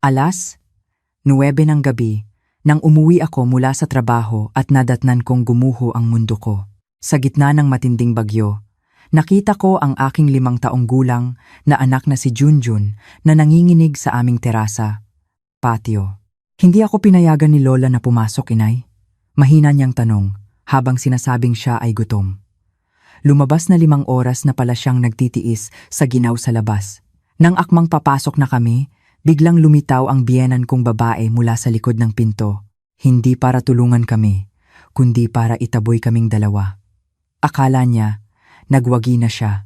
Alas 9 ng gabi, nang umuwi ako mula sa trabaho at nadatnan kong gumuho ang mundo ko. Sa gitna ng matinding bagyo, nakita ko ang aking 5 taong gulang na anak na si Junjun na nanginginig sa aming terasa, patio. Hindi ako pinayagan ni Lola na pumasok, inay. Mahina niyang tanong habang sinasabing siya ay gutom. Lumabas na 5 oras na pala siyang nagtitiis sa ginaw sa labas. Nang akmang papasok na kami, biglang lumitaw ang biyenan kong babae mula sa likod ng pinto. Hindi para tulungan kami, kundi para itaboy kaming dalawa. Akala niya, nagwagi na siya.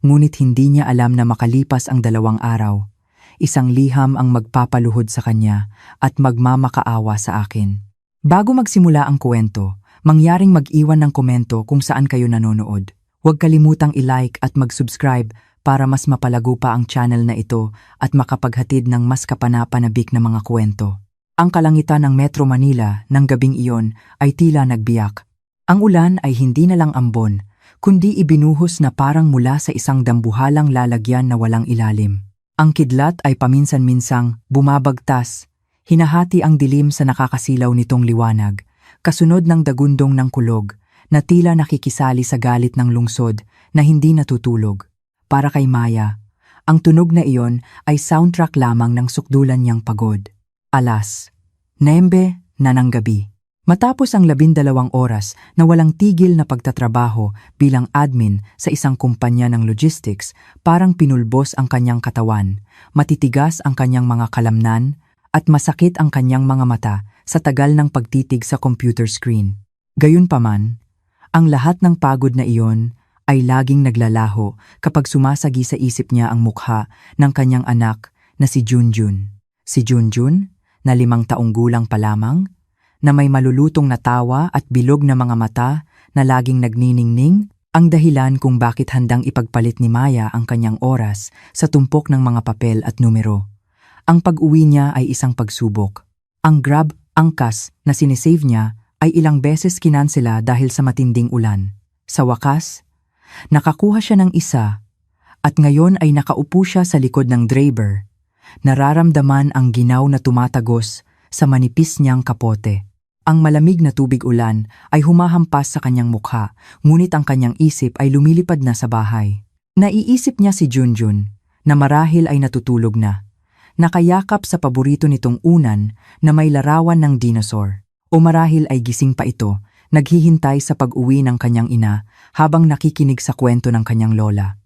Ngunit hindi niya alam na makalipas ang 2 araw, isang liham ang magpapaluhod sa kanya at magmamakaawa sa akin. Bago magsimula ang kwento, mangyaring mag-iwan ng komento kung saan kayo nanonood. Huwag kalimutang i-like at mag-subscribe para mas mapalago pa ang channel na ito at makapaghatid ng mas kapanapanabik na mga kwento. Ang kalangitan ng Metro Manila ng gabing iyon ay tila nagbiyak. Ang ulan ay hindi na lang ambon, kundi ibinuhos na parang mula sa isang dambuhalang lalagyan na walang ilalim. Ang kidlat ay paminsan-minsang bumabagtas, hinahati ang dilim sa nakakasilaw nitong liwanag, kasunod ng dagundong ng kulog na tila nakikisali sa galit ng lungsod na hindi natutulog. Para kay Maya, ang tunog na iyon ay soundtrack lamang ng sukdulan niyang pagod. Alas 9 na ng gabi. Matapos ang 12 oras na walang tigil na pagtatrabaho bilang admin sa isang kumpanya ng logistics, parang pinulbos ang kanyang katawan, matitigas ang kanyang mga kalamnan, at masakit ang kanyang mga mata sa tagal ng pagtitig sa computer screen. Gayunpaman, ang lahat ng pagod na iyon ay laging naglalaho kapag sumasagi sa isip niya ang mukha ng kanyang anak na si Junjun. Si Junjun, na 5 taong gulang pa lamang, na may malulutong na tawa at bilog na mga mata na laging nagniningning, ang dahilan kung bakit handang ipagpalit ni Maya ang kanyang oras sa tumpok ng mga papel at numero. Ang pag-uwi niya ay isang pagsubok. Ang Grab angkas na sinisave niya ay ilang beses kinansela dahil sa matinding ulan. Sa wakas, nakakuha siya ng isa at ngayon ay nakaupo siya sa likod ng driver. Nararamdaman ang ginaw na tumatagos sa manipis niyang kapote. Ang malamig na tubig ulan ay humahampas sa kanyang mukha, ngunit ang kanyang isip ay lumilipad na sa bahay. Naiisip niya si Junjun, na marahil ay natutulog na. Nakayakap sa paborito nitong unan na may larawan ng dinosaur. O marahil ay gising pa ito, naghihintay sa pag-uwi ng kanyang ina habang nakikinig sa kwento ng kanyang lola.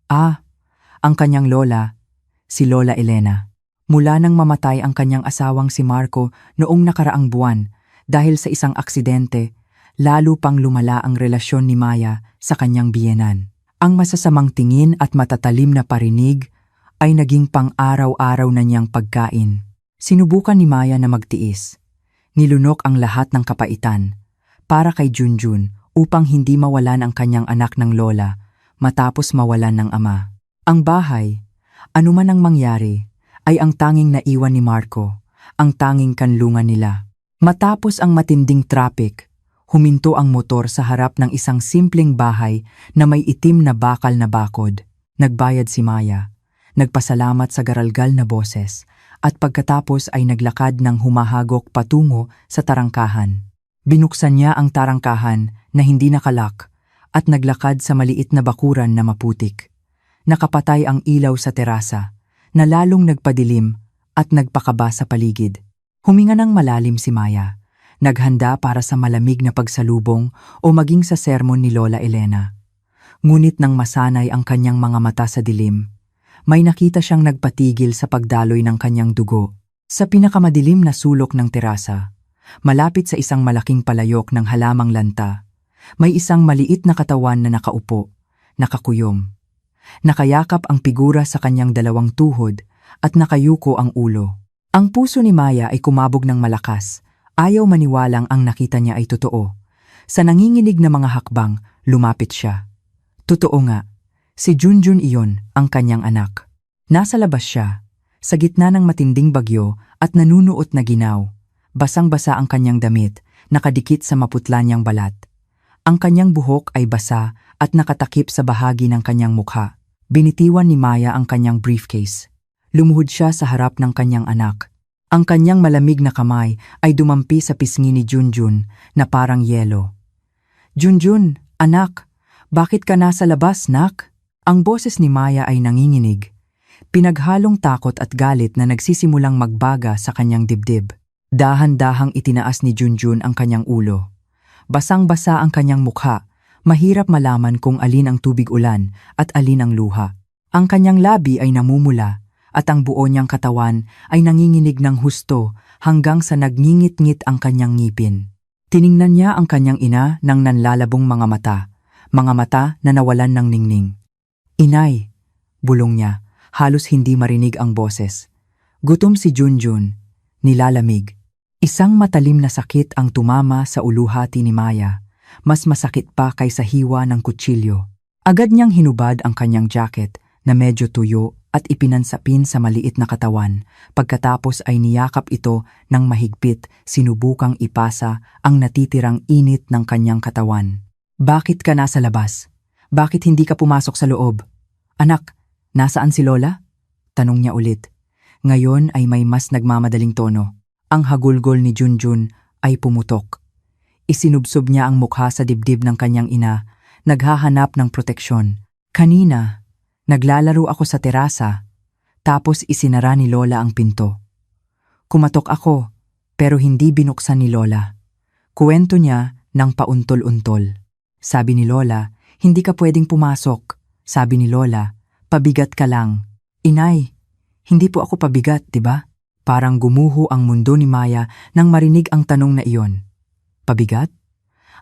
Ang kanyang lola, si Lola Elena. Mula nang mamatay ang kanyang asawang si Marco noong nakaraang buwan dahil sa isang aksidente, lalo pang lumala ang relasyon ni Maya sa kanyang biyenan. Ang masasamang tingin at matatalim na parinig ay naging pang-araw-araw na niyang pagkain. Sinubukan ni Maya na magtiis. Nilunok ang lahat ng kapaitan para kay Junjun upang hindi mawalan ang kanyang anak ng lola matapos mawalan ng ama. Ang bahay, anuman ang mangyari, ay ang tanging naiwan ni Marco, ang tanging kanlungan nila. Matapos ang matinding traffic, huminto ang motor sa harap ng isang simpleng bahay na may itim na bakal na bakod. Nagbayad si Maya, nagpasalamat sa garalgal na boses, at pagkatapos ay naglakad ng humahagok patungo sa tarangkahan. Binuksan niya ang tarangkahan na hindi nakalak at naglakad sa maliit na bakuran na maputik. Nakapatay ang ilaw sa terasa, na lalong nagpadilim at nagpakaba sa paligid. Huminga ng malalim si Maya, naghanda para sa malamig na pagsalubong o maging sa sermon ni Lola Elena. Ngunit nang masanay ang kanyang mga mata sa dilim, may nakita siyang nagpatigil sa pagdaloy ng kanyang dugo. Sa pinakamadilim na sulok ng terasa, malapit sa isang malaking palayok ng halamang lanta, may isang maliit na katawan na nakaupo, nakakuyom. Nakayakap ang figura sa kanyang 2 tuhod at nakayuko ang ulo. Ang puso ni Maya ay kumabog ng malakas, ayaw maniwalang ang nakita niya ay totoo. Sa nanginginig na mga hakbang, lumapit siya. Totoo nga. Si Junjun iyon, ang kanyang anak. Nasa labas siya, sa gitna ng matinding bagyo at nanunuot na ginaw. Basang-basa ang kanyang damit, nakadikit sa maputla niyang balat. Ang kanyang buhok ay basa at nakatakip sa bahagi ng kanyang mukha. Binitiwan ni Maya ang kanyang briefcase. Lumuhod siya sa harap ng kanyang anak. Ang kanyang malamig na kamay ay dumampi sa pisngi ni Junjun na parang yelo. "Junjun, anak, bakit ka nasa labas, nak?" Ang boses ni Maya ay nanginginig. Pinaghalong takot at galit na nagsisimulang magbaga sa kanyang dibdib. Dahan-dahang itinaas ni Junjun ang kanyang ulo. Basang-basa ang kanyang mukha, mahirap malaman kung alin ang tubig ulan at alin ang luha. Ang kanyang labi ay namumula at ang buo niyang katawan ay nanginginig ng husto hanggang sa nagngingit-ngit ang kanyang ngipin. Tiningnan niya ang kanyang ina ng nanlalabong mga mata na nawalan ng ningning. "Inay," bulong niya, halos hindi marinig ang boses. Gutom si Junjun, nilalamig. Isang matalim na sakit ang tumama sa uluhati ni Maya, mas masakit pa kaysa hiwa ng kutsilyo. Agad niyang hinubad ang kanyang jacket na medyo tuyo at ipinansapin sa maliit na katawan. Pagkatapos ay niyakap ito ng mahigpit, sinubukang ipasa ang natitirang init ng kanyang katawan. "Bakit ka nasa labas? Bakit hindi ka pumasok sa loob? Anak, nasaan si Lola?" Tanong niya ulit. Ngayon ay may mas nagmamadaling tono. Ang hagulgol ni Junjun ay pumutok. Isinubsob niya ang mukha sa dibdib ng kanyang ina, naghahanap ng proteksyon. "Kanina, naglalaro ako sa terasa, tapos isinara ni Lola ang pinto. Kumatok ako, pero hindi binuksan ni Lola." Kuwento niya ng pauntol-untol. "Sabi ni Lola, hindi ka pwedeng pumasok. Sabi ni Lola, pabigat ka lang." "Inay, hindi po ako pabigat, diba?" Parang gumuho ang mundo ni Maya nang marinig ang tanong na iyon. Pabigat?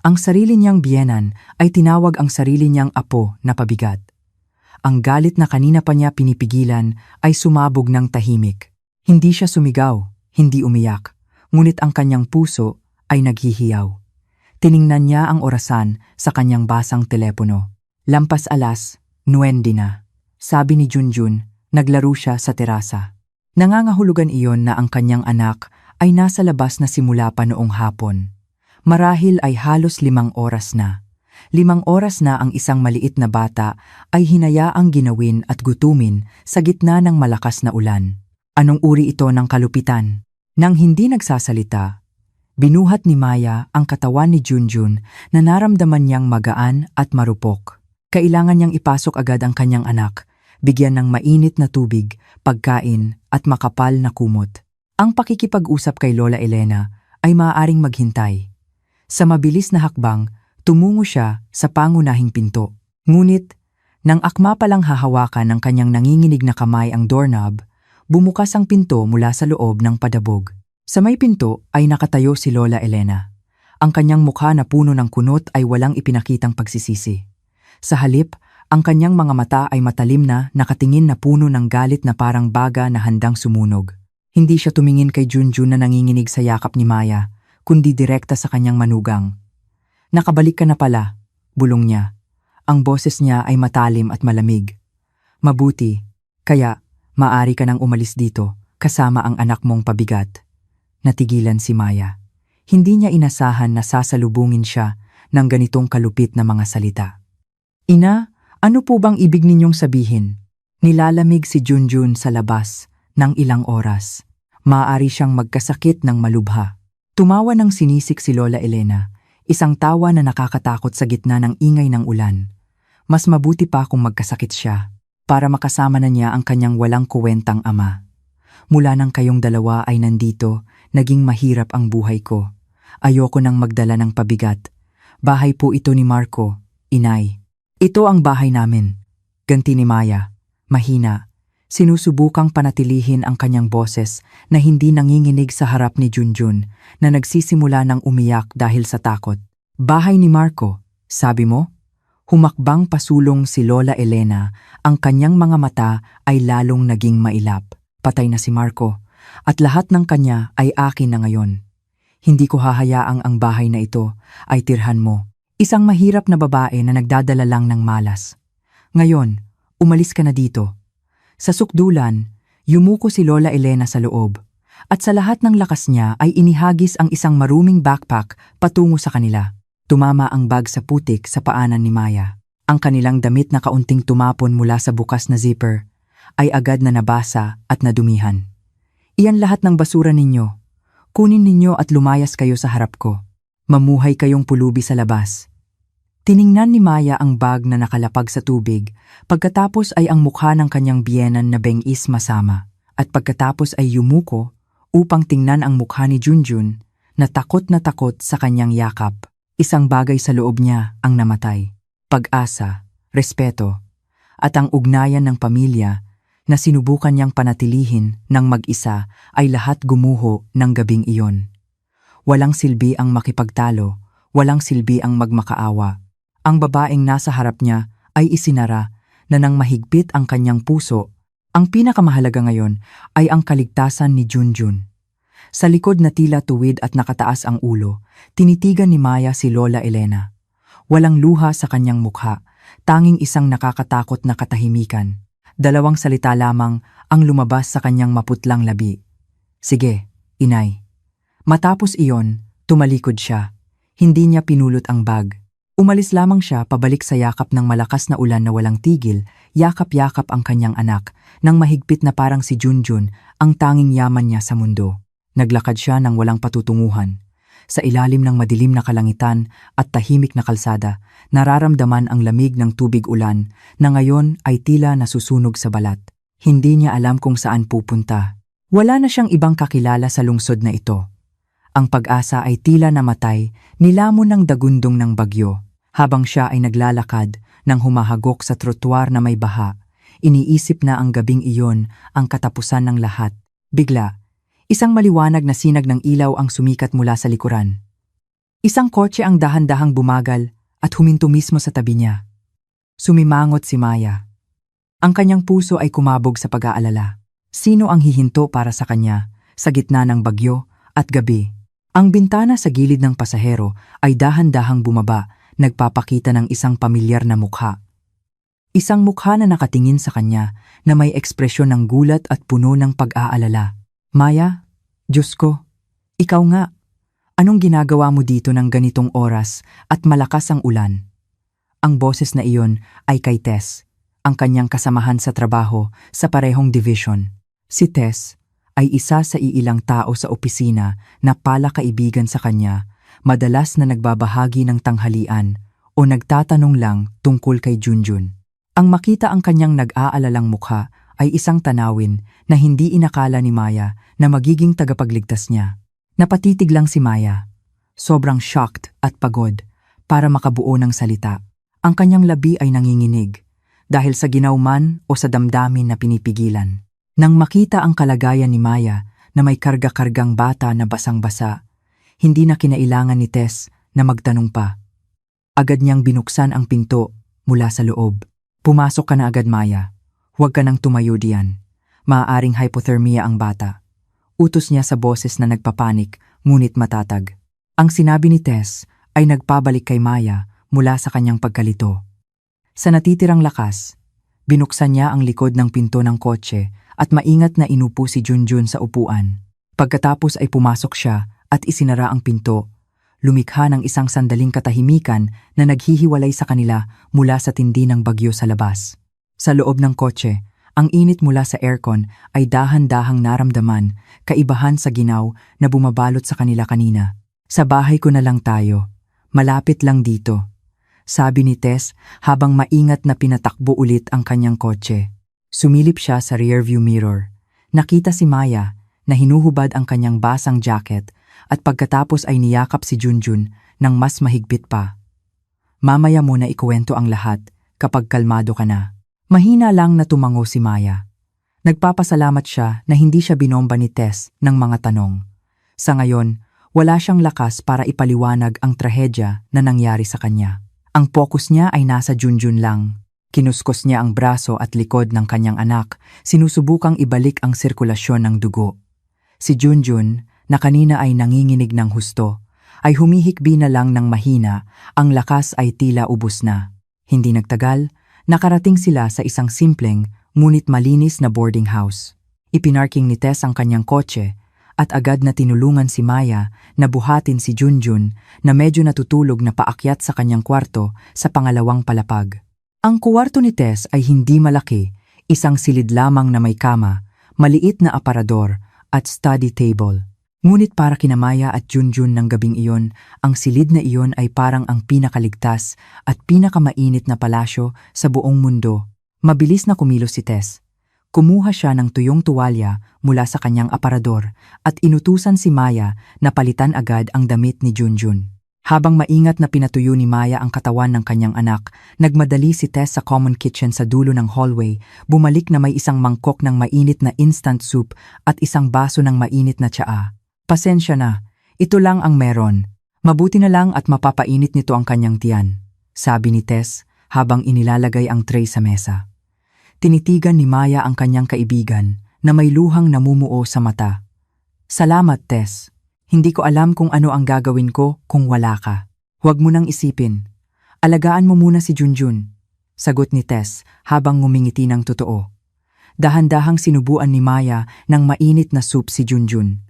Ang sarili niyang biyenan ay tinawag ang sarili niyang apo na pabigat. Ang galit na kanina pa niya pinipigilan ay sumabog ng tahimik. Hindi siya sumigaw, hindi umiyak, ngunit ang kanyang puso ay naghihiyaw. Tiningnan niya ang orasan sa kanyang basang telepono. Lampas alas, 9 na. Sabi ni Junjun, naglaro siya sa terasa. Nangangahulugan iyon na ang kanyang anak ay nasa labas na simula pa noong hapon. Marahil ay halos 5 oras na. 5 oras na ang isang maliit na bata ay hinayaang ginawin at gutumin sa gitna ng malakas na ulan. Anong uri ito ng kalupitan? Nang hindi nagsasalita, binuhat ni Maya ang katawan ni Junjun na naramdaman niyang magaan at marupok. Kailangan niyang ipasok agad ang kanyang anak, bigyan ng mainit na tubig, pagkain at makapal na kumot. Ang pakikipag-usap kay Lola Elena ay maaaring maghintay. Sa mabilis na hakbang, tumungo siya sa pangunahing pinto. Ngunit, nang akma palang hahawakan ng kanyang nanginginig na kamay ang doorknob, bumukas ang pinto mula sa loob ng padabog. Sa may pinto ay nakatayo si Lola Elena. Ang kanyang mukha na puno ng kunot ay walang ipinakitang pagsisisi. Sa halip, ang kanyang mga mata ay matalim na nakatingin na puno ng galit na parang baga na handang sumunog. Hindi siya tumingin kay Junjun na nanginginig sa yakap ni Maya, kundi direkta sa kanyang manugang. "Nakabalik ka na pala," bulong niya. Ang boses niya ay matalim at malamig. "Mabuti, kaya maaari ka nang umalis dito kasama ang anak mong pabigat." Natigilan si Maya. Hindi niya inasahan na sasalubungin siya ng ganitong kalupit na mga salita. "Ina, ano po bang ibig ninyong sabihin?" Nilalamig si Junjun sa labas ng ilang oras. Maaari siyang magkasakit ng malubha. Tumawa ng sinisik si Lola Elena, isang tawa na nakakatakot sa gitna ng ingay ng ulan. Mas mabuti pa kung magkasakit siya, para makasama na niya ang kanyang walang kuwentang ama. "Mula nang kayong dalawa ay nandito, naging mahirap ang buhay ko. Ayoko nang magdala ng pabigat. Bahay po ito ni Marco, inay." "Ito ang bahay namin," ganti ni Maya. Mahina, sinusubukang panatilihin ang kanyang boses na hindi nanginginig sa harap ni Junjun na nagsisimula ng umiyak dahil sa takot. "Bahay ni Marco, sabi mo?" Humakbang pasulong si Lola Elena, ang kanyang mga mata ay lalong naging mailap. "Patay na si Marco, at lahat ng kanya ay akin na ngayon. Hindi ko hahayaang ang bahay na ito ay tirhan mo. Isang mahirap na babae na nagdadala lang ng malas. Ngayon, umalis ka na dito." Sa sukdulan, yumuko si Lola Elena sa loob, at sa lahat ng lakas niya ay inihagis ang isang maruming backpack patungo sa kanila. Tumama ang bag sa putik sa paanan ni Maya. Ang kanilang damit na kaunting tumapon mula sa bukas na zipper ay agad na nabasa at nadumihan. Iyan lahat ng basura ninyo. Kunin ninyo at lumayas kayo sa harap ko. Mamuhay kayong pulubi sa labas. Tiningnan ni Maya ang bag na nakalapag sa tubig, pagkatapos ay ang mukha ng kanyang biyenan na bengis masama, at pagkatapos ay yumuko upang tingnan ang mukha ni Junjun na takot sa kanyang yakap. Isang bagay sa loob niya ang namatay. Pag-asa, respeto, at ang ugnayan ng pamilya na sinubukan niyang panatilihin ng mag-isa ay lahat gumuho ng gabing iyon. Walang silbi ang makipagtalo, walang silbi ang magmakaawa. Ang babaeng nasa harap niya ay isinara na nang mahigpit ang kanyang puso. Ang pinakamahalaga ngayon ay ang kaligtasan ni Junjun. Sa likod na tila tuwid at nakataas ang ulo, tinitigan ni Maya si Lola Elena. Walang luha sa kanyang mukha, tanging isang nakakatakot na katahimikan. 2 salita lamang ang lumabas sa kanyang maputlang labi. Sige, inay. Matapos iyon, tumalikod siya. Hindi niya pinulot ang bag. Umalis lamang siya pabalik sa yakap ng malakas na ulan na walang tigil, yakap-yakap ang kanyang anak, nang mahigpit na parang si Junjun ang tanging yaman niya sa mundo. Naglakad siya ng walang patutunguhan. Sa ilalim ng madilim na kalangitan at tahimik na kalsada, nararamdaman ang lamig ng tubig ulan na ngayon ay tila nasusunog sa balat. Hindi niya alam kung saan pupunta. Wala na siyang ibang kakilala sa lungsod na ito. Ang pag-asa ay tila namatay, nilamon ng dagundong ng bagyo. Habang siya ay naglalakad nang humahagok sa trotwar na may baha, iniisip na ang gabing iyon ang katapusan ng lahat. Bigla, isang maliwanag na sinag ng ilaw ang sumikat mula sa likuran. Isang kotse ang dahan-dahang bumagal at huminto mismo sa tabi niya. Sumimangot si Maya. Ang kanyang puso ay kumabog sa pag-aalala. Sino ang hihinto para sa kanya sa gitna ng bagyo at gabi? Ang bintana sa gilid ng pasahero ay dahan-dahang bumaba, nagpapakita ng isang pamilyar na mukha. Isang mukha na nakatingin sa kanya na may ekspresyon ng gulat at puno ng pag-aalala. Maya, Diyos ko, ikaw nga. Anong ginagawa mo dito ng ganitong oras at malakas ang ulan? Ang boses na iyon ay kay Tess, ang kanyang kasamahan sa trabaho sa parehong division. Si Tess ay isa sa iilang tao sa opisina na palakaibigan sa kanya, madalas na nagbabahagi ng tanghalian o nagtatanong lang tungkol kay Junjun. Ang makita ang kanyang nag-aalalang mukha ay isang tanawin na hindi inakala ni Maya na magiging tagapagligtas niya. Napatitig lang si Maya, sobrang shocked at pagod para makabuo ng salita. Ang kanyang labi ay nanginginig dahil sa ginauman o sa damdamin na pinipigilan. Nang makita ang kalagayan ni Maya na may karga-kargang bata na basang-basa, hindi na kinailangan ni Tess na magtanong pa. Agad niyang binuksan ang pinto mula sa loob. Pumasok ka na agad, Maya. Huwag ka nang tumayo diyan. Maaaring hypothermia ang bata. Utos niya sa boses na nagpapanik ngunit matatag. Ang sinabi ni Tess ay nagpabalik kay Maya mula sa kanyang pagkalito. Sa natitirang lakas, binuksan niya ang likod ng pinto ng kotse at maingat na inupo si Junjun sa upuan. Pagkatapos ay pumasok siya at isinara ang pinto, lumikha ng isang sandaling katahimikan na naghihiwalay sa kanila mula sa tindi ng bagyo sa labas. Sa loob ng kotse, ang init mula sa aircon ay dahan-dahang naramdaman, kaibahan sa ginaw na bumabalot sa kanila kanina. Sa bahay ko na lang tayo, malapit lang dito, sabi ni Tess habang maingat na pinatakbo ulit ang kanyang kotse. Sumilip siya sa rearview mirror. Nakita si Maya na hinuhubad ang kanyang basang jacket at pagkatapos ay niyakap si Junjun ng mas mahigpit pa. Mamaya mo na ikuwento ang lahat kapag kalmado ka na. Mahina lang na tumango si Maya. Nagpapasalamat siya na hindi siya binomba ni Tess ng mga tanong. Sa ngayon, wala siyang lakas para ipaliwanag ang trahedya na nangyari sa kanya. Ang focus niya ay nasa Junjun lang. Kinuskos niya ang braso at likod ng kanyang anak, sinusubukang ibalik ang sirkulasyon ng dugo. Si Junjun, na kanina ay nanginginig ng husto, ay humihikbi na lang ng mahina, ang lakas ay tila ubos na. Hindi nagtagal, nakarating sila sa isang simpleng, ngunit malinis na boarding house. Ipinarking ni Tess ang kanyang kotse, at agad na tinulungan si Maya na buhatin si Junjun na medyo natutulog na paakyat sa kanyang kwarto sa pangalawang palapag. Ang kwarto ni Tess ay hindi malaki, Isang silid lamang na may kama, maliit na aparador at study table. Ngunit para kina Maya at Junjun ng gabing iyon, ang silid na iyon ay parang ang pinakaligtas at pinakamainit na palasyo sa buong mundo. Mabilis na kumilos si Tess. Kumuha siya ng tuyong tuwalya mula sa kanyang aparador at inutusan si Maya na palitan agad ang damit ni Junjun. Habang maingat na pinatuyo ni Maya ang katawan ng kanyang anak, nagmadali si Tess sa common kitchen sa dulo ng hallway, bumalik na may isang mangkok ng mainit na instant soup at isang baso ng mainit na tsaa. Pasensya na, ito lang ang meron. Mabuti na lang at mapapainit nito ang kanyang tiyan, sabi ni Tess habang inilalagay ang tray sa mesa. Tinitigan ni Maya ang kanyang kaibigan na may luhang namumuo sa mata. Salamat, Tess. Hindi ko alam kung ano ang gagawin ko kung wala ka. Huwag mo nang isipin. Alagaan mo muna si Junjun, sagot ni Tess habang ngumingiti ng totoo. Dahan-dahang sinubuan ni Maya ng mainit na soup si Junjun.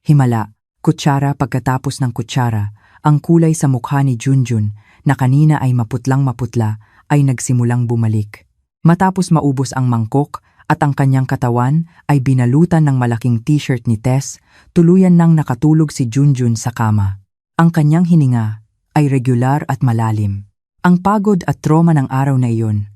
Himala, kutsara pagkatapos ng kutsara, ang kulay sa mukha ni Junjun na kanina ay maputlang maputla ay nagsimulang bumalik. Matapos maubos ang mangkok at ang kanyang katawan ay binalutan ng malaking t-shirt ni Tess, tuluyan nang nakatulog si Junjun sa kama. Ang kanyang hininga ay regular at malalim. Ang pagod at trauma ng araw na iyon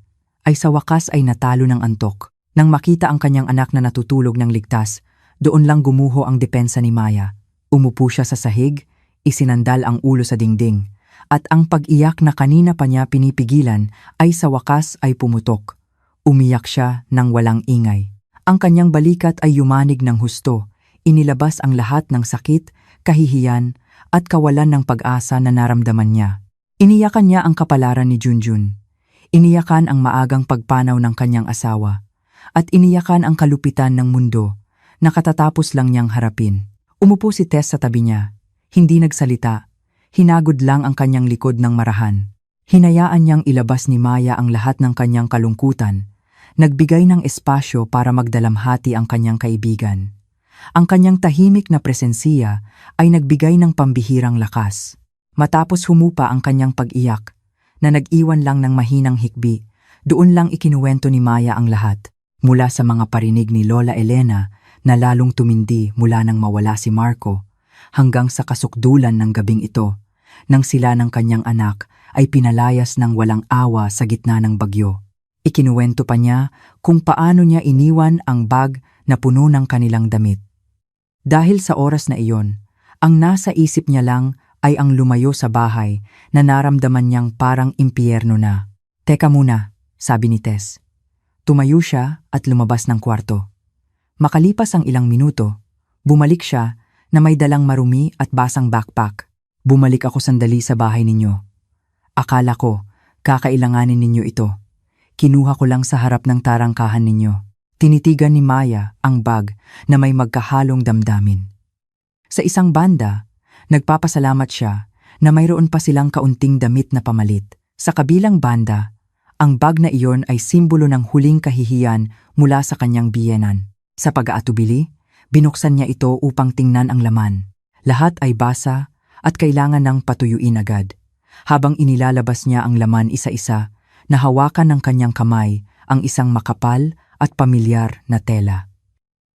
ay sa wakas ay natalo ng antok. Nang makita ang kanyang anak na natutulog ng ligtas, doon lang gumuho ang depensa ni Maya. Umupo siya sa sahig, isinandal ang ulo sa dingding, at ang pag-iyak na kanina pa niya pinipigilan ay sa wakas ay pumutok. Umiyak siya ng walang ingay. Ang kanyang balikat ay yumanig ng husto, inilabas ang lahat ng sakit, kahihiyan, at kawalan ng pag-asa na naramdaman niya. Iniyakan niya ang kapalaran ni Junjun. Iniyakan ang maagang pagpanaw ng kanyang asawa. At iniyakan ang kalupitan ng mundo na katatapos lang niyang harapin. Umupo si Tess sa tabi niya. Hindi nagsalita. Hinagod lang ang kanyang likod ng marahan. Hinayaan niyang ilabas ni Maya ang lahat ng kanyang kalungkutan. Nagbigay ng espasyo para magdalamhati ang kanyang kaibigan. Ang kanyang tahimik na presensiya ay nagbigay ng pambihirang lakas. Matapos humupa ang kanyang pag-iyak, na nag-iwan lang ng mahinang hikbi, doon lang ikinuwento ni Maya ang lahat. Mula sa mga parinig ni Lola Elena na lalong tumindi mula nang mawala si Marco, hanggang sa kasukdulan ng gabing ito, nang sila ng kanyang anak ay pinalayas ng walang awa sa gitna ng bagyo. Ikinuwento pa niya kung paano niya iniwan ang bag na puno ng kanilang damit. Dahil sa oras na iyon, ang nasa isip niya lang ay ang lumayo sa bahay na naramdaman niyang parang impyerno na. Teka muna, sabi ni Tess. Tumayo siya at lumabas ng kwarto. Makalipas ang ilang minuto, bumalik siya na may dalang marumi at basang backpack. Bumalik ako sandali sa bahay ninyo. Akala ko, kakailanganin ninyo ito. Kinuha ko lang sa harap ng tarangkahan ninyo. Tinitigan ni Maya ang bag na may magkahalong damdamin. Sa isang banda, nagpapasalamat siya na mayroon pa silang kaunting damit na pamalit. Sa kabilang banda, ang bag na iyon ay simbolo ng huling kahihiyan mula sa kanyang biyenan. Sa pag-aatubili, binuksan niya ito upang tingnan ang laman. Lahat ay basa at kailangan ng patuyuin agad. Habang inilalabas niya ang laman isa-isa, nahawakan ng kanyang kamay ang isang makapal at pamilyar na tela.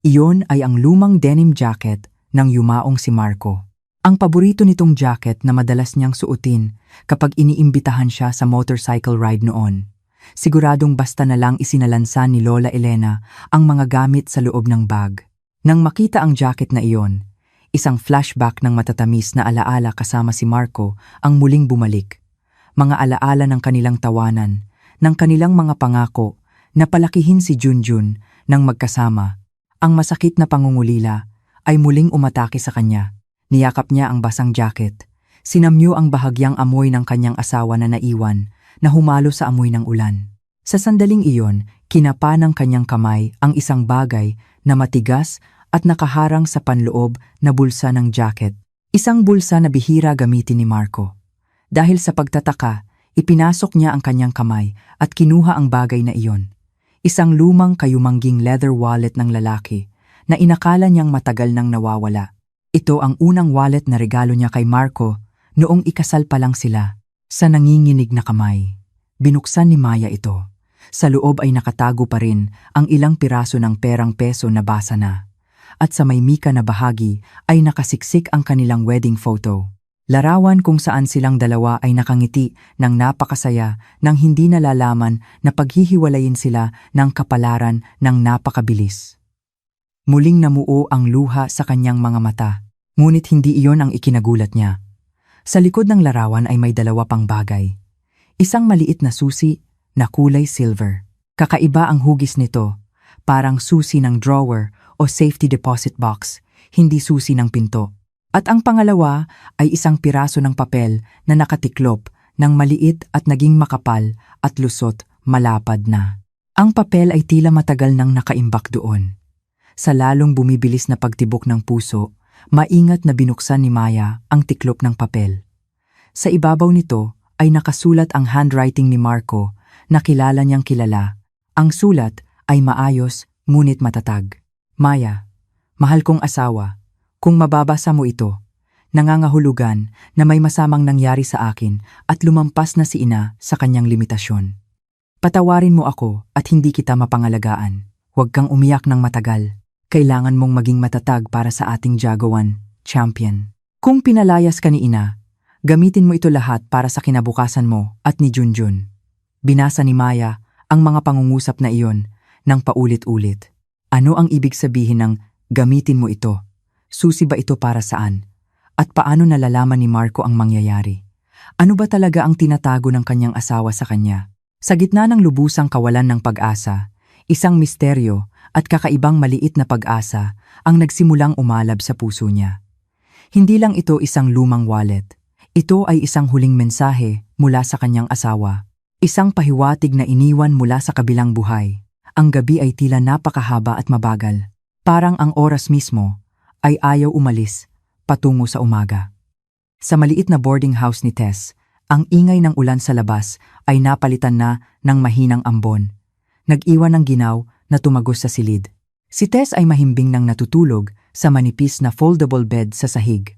Iyon ay ang lumang denim jacket ng yumaong si Marco. Ang paborito nitong jacket na madalas niyang suotin kapag iniimbitahan siya sa motorcycle ride noon. Siguradong basta na lang isinalansan ni Lola Elena ang mga gamit sa loob ng bag. Nang makita ang jacket na iyon, isang flashback ng matatamis na alaala kasama si Marco ang muling bumalik. Mga alaala ng kanilang tawanan, ng kanilang mga pangako na palakihin si Junjun ng magkasama. Ang masakit na pangungulila ay muling umatake sa kanya. Niyakap niya ang basang jacket. Sinamyo ang bahagyang amoy ng kanyang asawa na naiwan na humalo sa amoy ng ulan. Sa sandaling iyon, kinapa ng kanyang kamay ang isang bagay na matigas at nakaharang sa panloob na bulsa ng jacket. Isang bulsa na bihira gamitin ni Marco. Dahil sa pagtataka, ipinasok niya ang kanyang kamay at kinuha ang bagay na iyon. Isang lumang kayumangging leather wallet ng lalaki na inakala niyang matagal nang nawawala. Ito ang unang wallet na regalo niya kay Marco noong ikasal pa lang sila. Sa nanginginig na kamay, binuksan ni Maya ito. Sa loob ay nakatago pa rin ang ilang piraso ng perang peso na basa na. At sa may mika na bahagi ay nakasiksik ang kanilang wedding photo. Larawan kung saan silang dalawa ay nakangiti ng napakasaya nang hindi nalalaman na paghihiwalayin sila ng kapalaran ng napakabilis. Muling namuo ang luha sa kanyang mga mata, ngunit hindi iyon ang ikinagulat niya. Sa likod ng larawan ay may dalawa pang bagay. Isang maliit na susi na kulay silver. Kakaiba ang hugis nito, parang susi ng drawer o safety deposit box, hindi susi ng pinto. At ang pangalawa ay isang piraso ng papel na nakatiklop ng maliit at naging makapal at lusot malapad na. Ang papel ay tila matagal nang nakaimbak doon. Sa lalong bumibilis na pagtibok ng puso, maingat na binuksan ni Maya ang tiklop ng papel. Sa ibabaw nito ay nakasulat ang handwriting ni Marco na kilala niyang kilala. Ang sulat ay maayos ngunit matatag. Maya, mahal kong asawa. Kung mababasa mo ito, nangangahulugan na may masamang nangyari sa akin at lumampas na si ina sa kanyang limitasyon. Patawarin mo ako at hindi kita mapangalagaan. Huwag kang umiyak ng matagal. Kailangan mong maging matatag para sa ating Jagawan, champion. Kung pinalayas ka ni ina, gamitin mo ito lahat para sa kinabukasan mo at ni Junjun. Binasa ni Maya ang mga pangungusap na iyon ng paulit-ulit. Ano ang ibig sabihin ng gamitin mo ito? Susi ba ito para saan? At paano nalalaman ni Marco ang mangyayari? Ano ba talaga ang tinatago ng kanyang asawa sa kanya? Sa gitna ng lubusang kawalan ng pag-asa, isang misteryo at kakaibang maliit na pag-asa ang nagsimulang umalab sa puso niya. Hindi lang ito isang lumang wallet. Ito ay isang huling mensahe mula sa kanyang asawa. Isang pahiwatig na iniwan mula sa kabilang buhay. Ang gabi ay tila napakahaba at mabagal. Parang ang oras mismo ay ayaw umalis patungo sa umaga. Sa maliit na boarding house ni Tess, ang ingay ng ulan sa labas ay napalitan na ng mahinang ambon. Nag-iwan ng ginaw na tumagos sa silid. Si Tess ay mahimbing nang natutulog sa manipis na foldable bed sa sahig.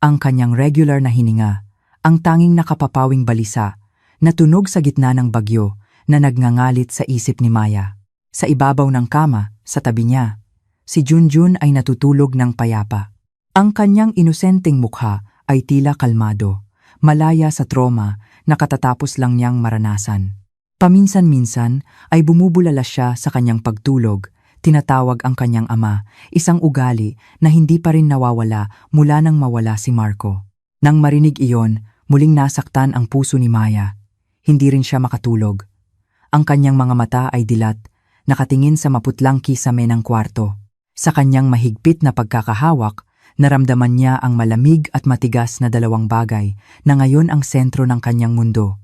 Ang kanyang regular na hininga, ang tanging nakapapawing balisa, natunog sa gitna ng bagyo na nagngangalit sa isip ni Maya. Sa ibabaw ng kama, sa tabi niya, si Junjun ay natutulog ng payapa. Ang kanyang inosenteng mukha ay tila kalmado, malaya sa trauma na katatapos lang niyang maranasan. Paminsan-minsan ay bumubulala siya sa kanyang pagtulog, tinatawag ang kanyang ama, isang ugali na hindi pa rin nawawala mula nang mawala si Marco. Nang marinig iyon, muling nasaktan ang puso ni Maya. Hindi rin siya makatulog. Ang kanyang mga mata ay dilat, nakatingin sa maputlang kisame ng kwarto. Sa kanyang mahigpit na pagkakahawak, naramdaman niya ang malamig at matigas na dalawang bagay na ngayon ang sentro ng kanyang mundo.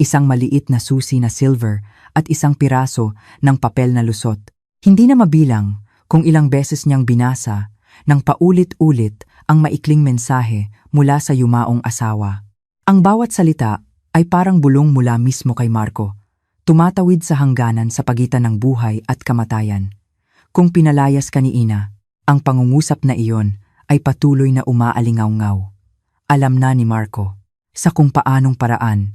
Isang maliit na susi na silver at isang piraso ng papel na lusot. Hindi na mabilang kung ilang beses niyang binasa ng paulit-ulit ang maikling mensahe mula sa yumaong asawa. Ang bawat salita ay parang bulong mula mismo kay Marco, tumatawid sa hangganan sa pagitan ng buhay at kamatayan. Kung pinalayas ka ni ina, ang pangungusap na iyon ay patuloy na umaalingaw-ngaw. Alam na ni Marco, sa kung paanong paraan,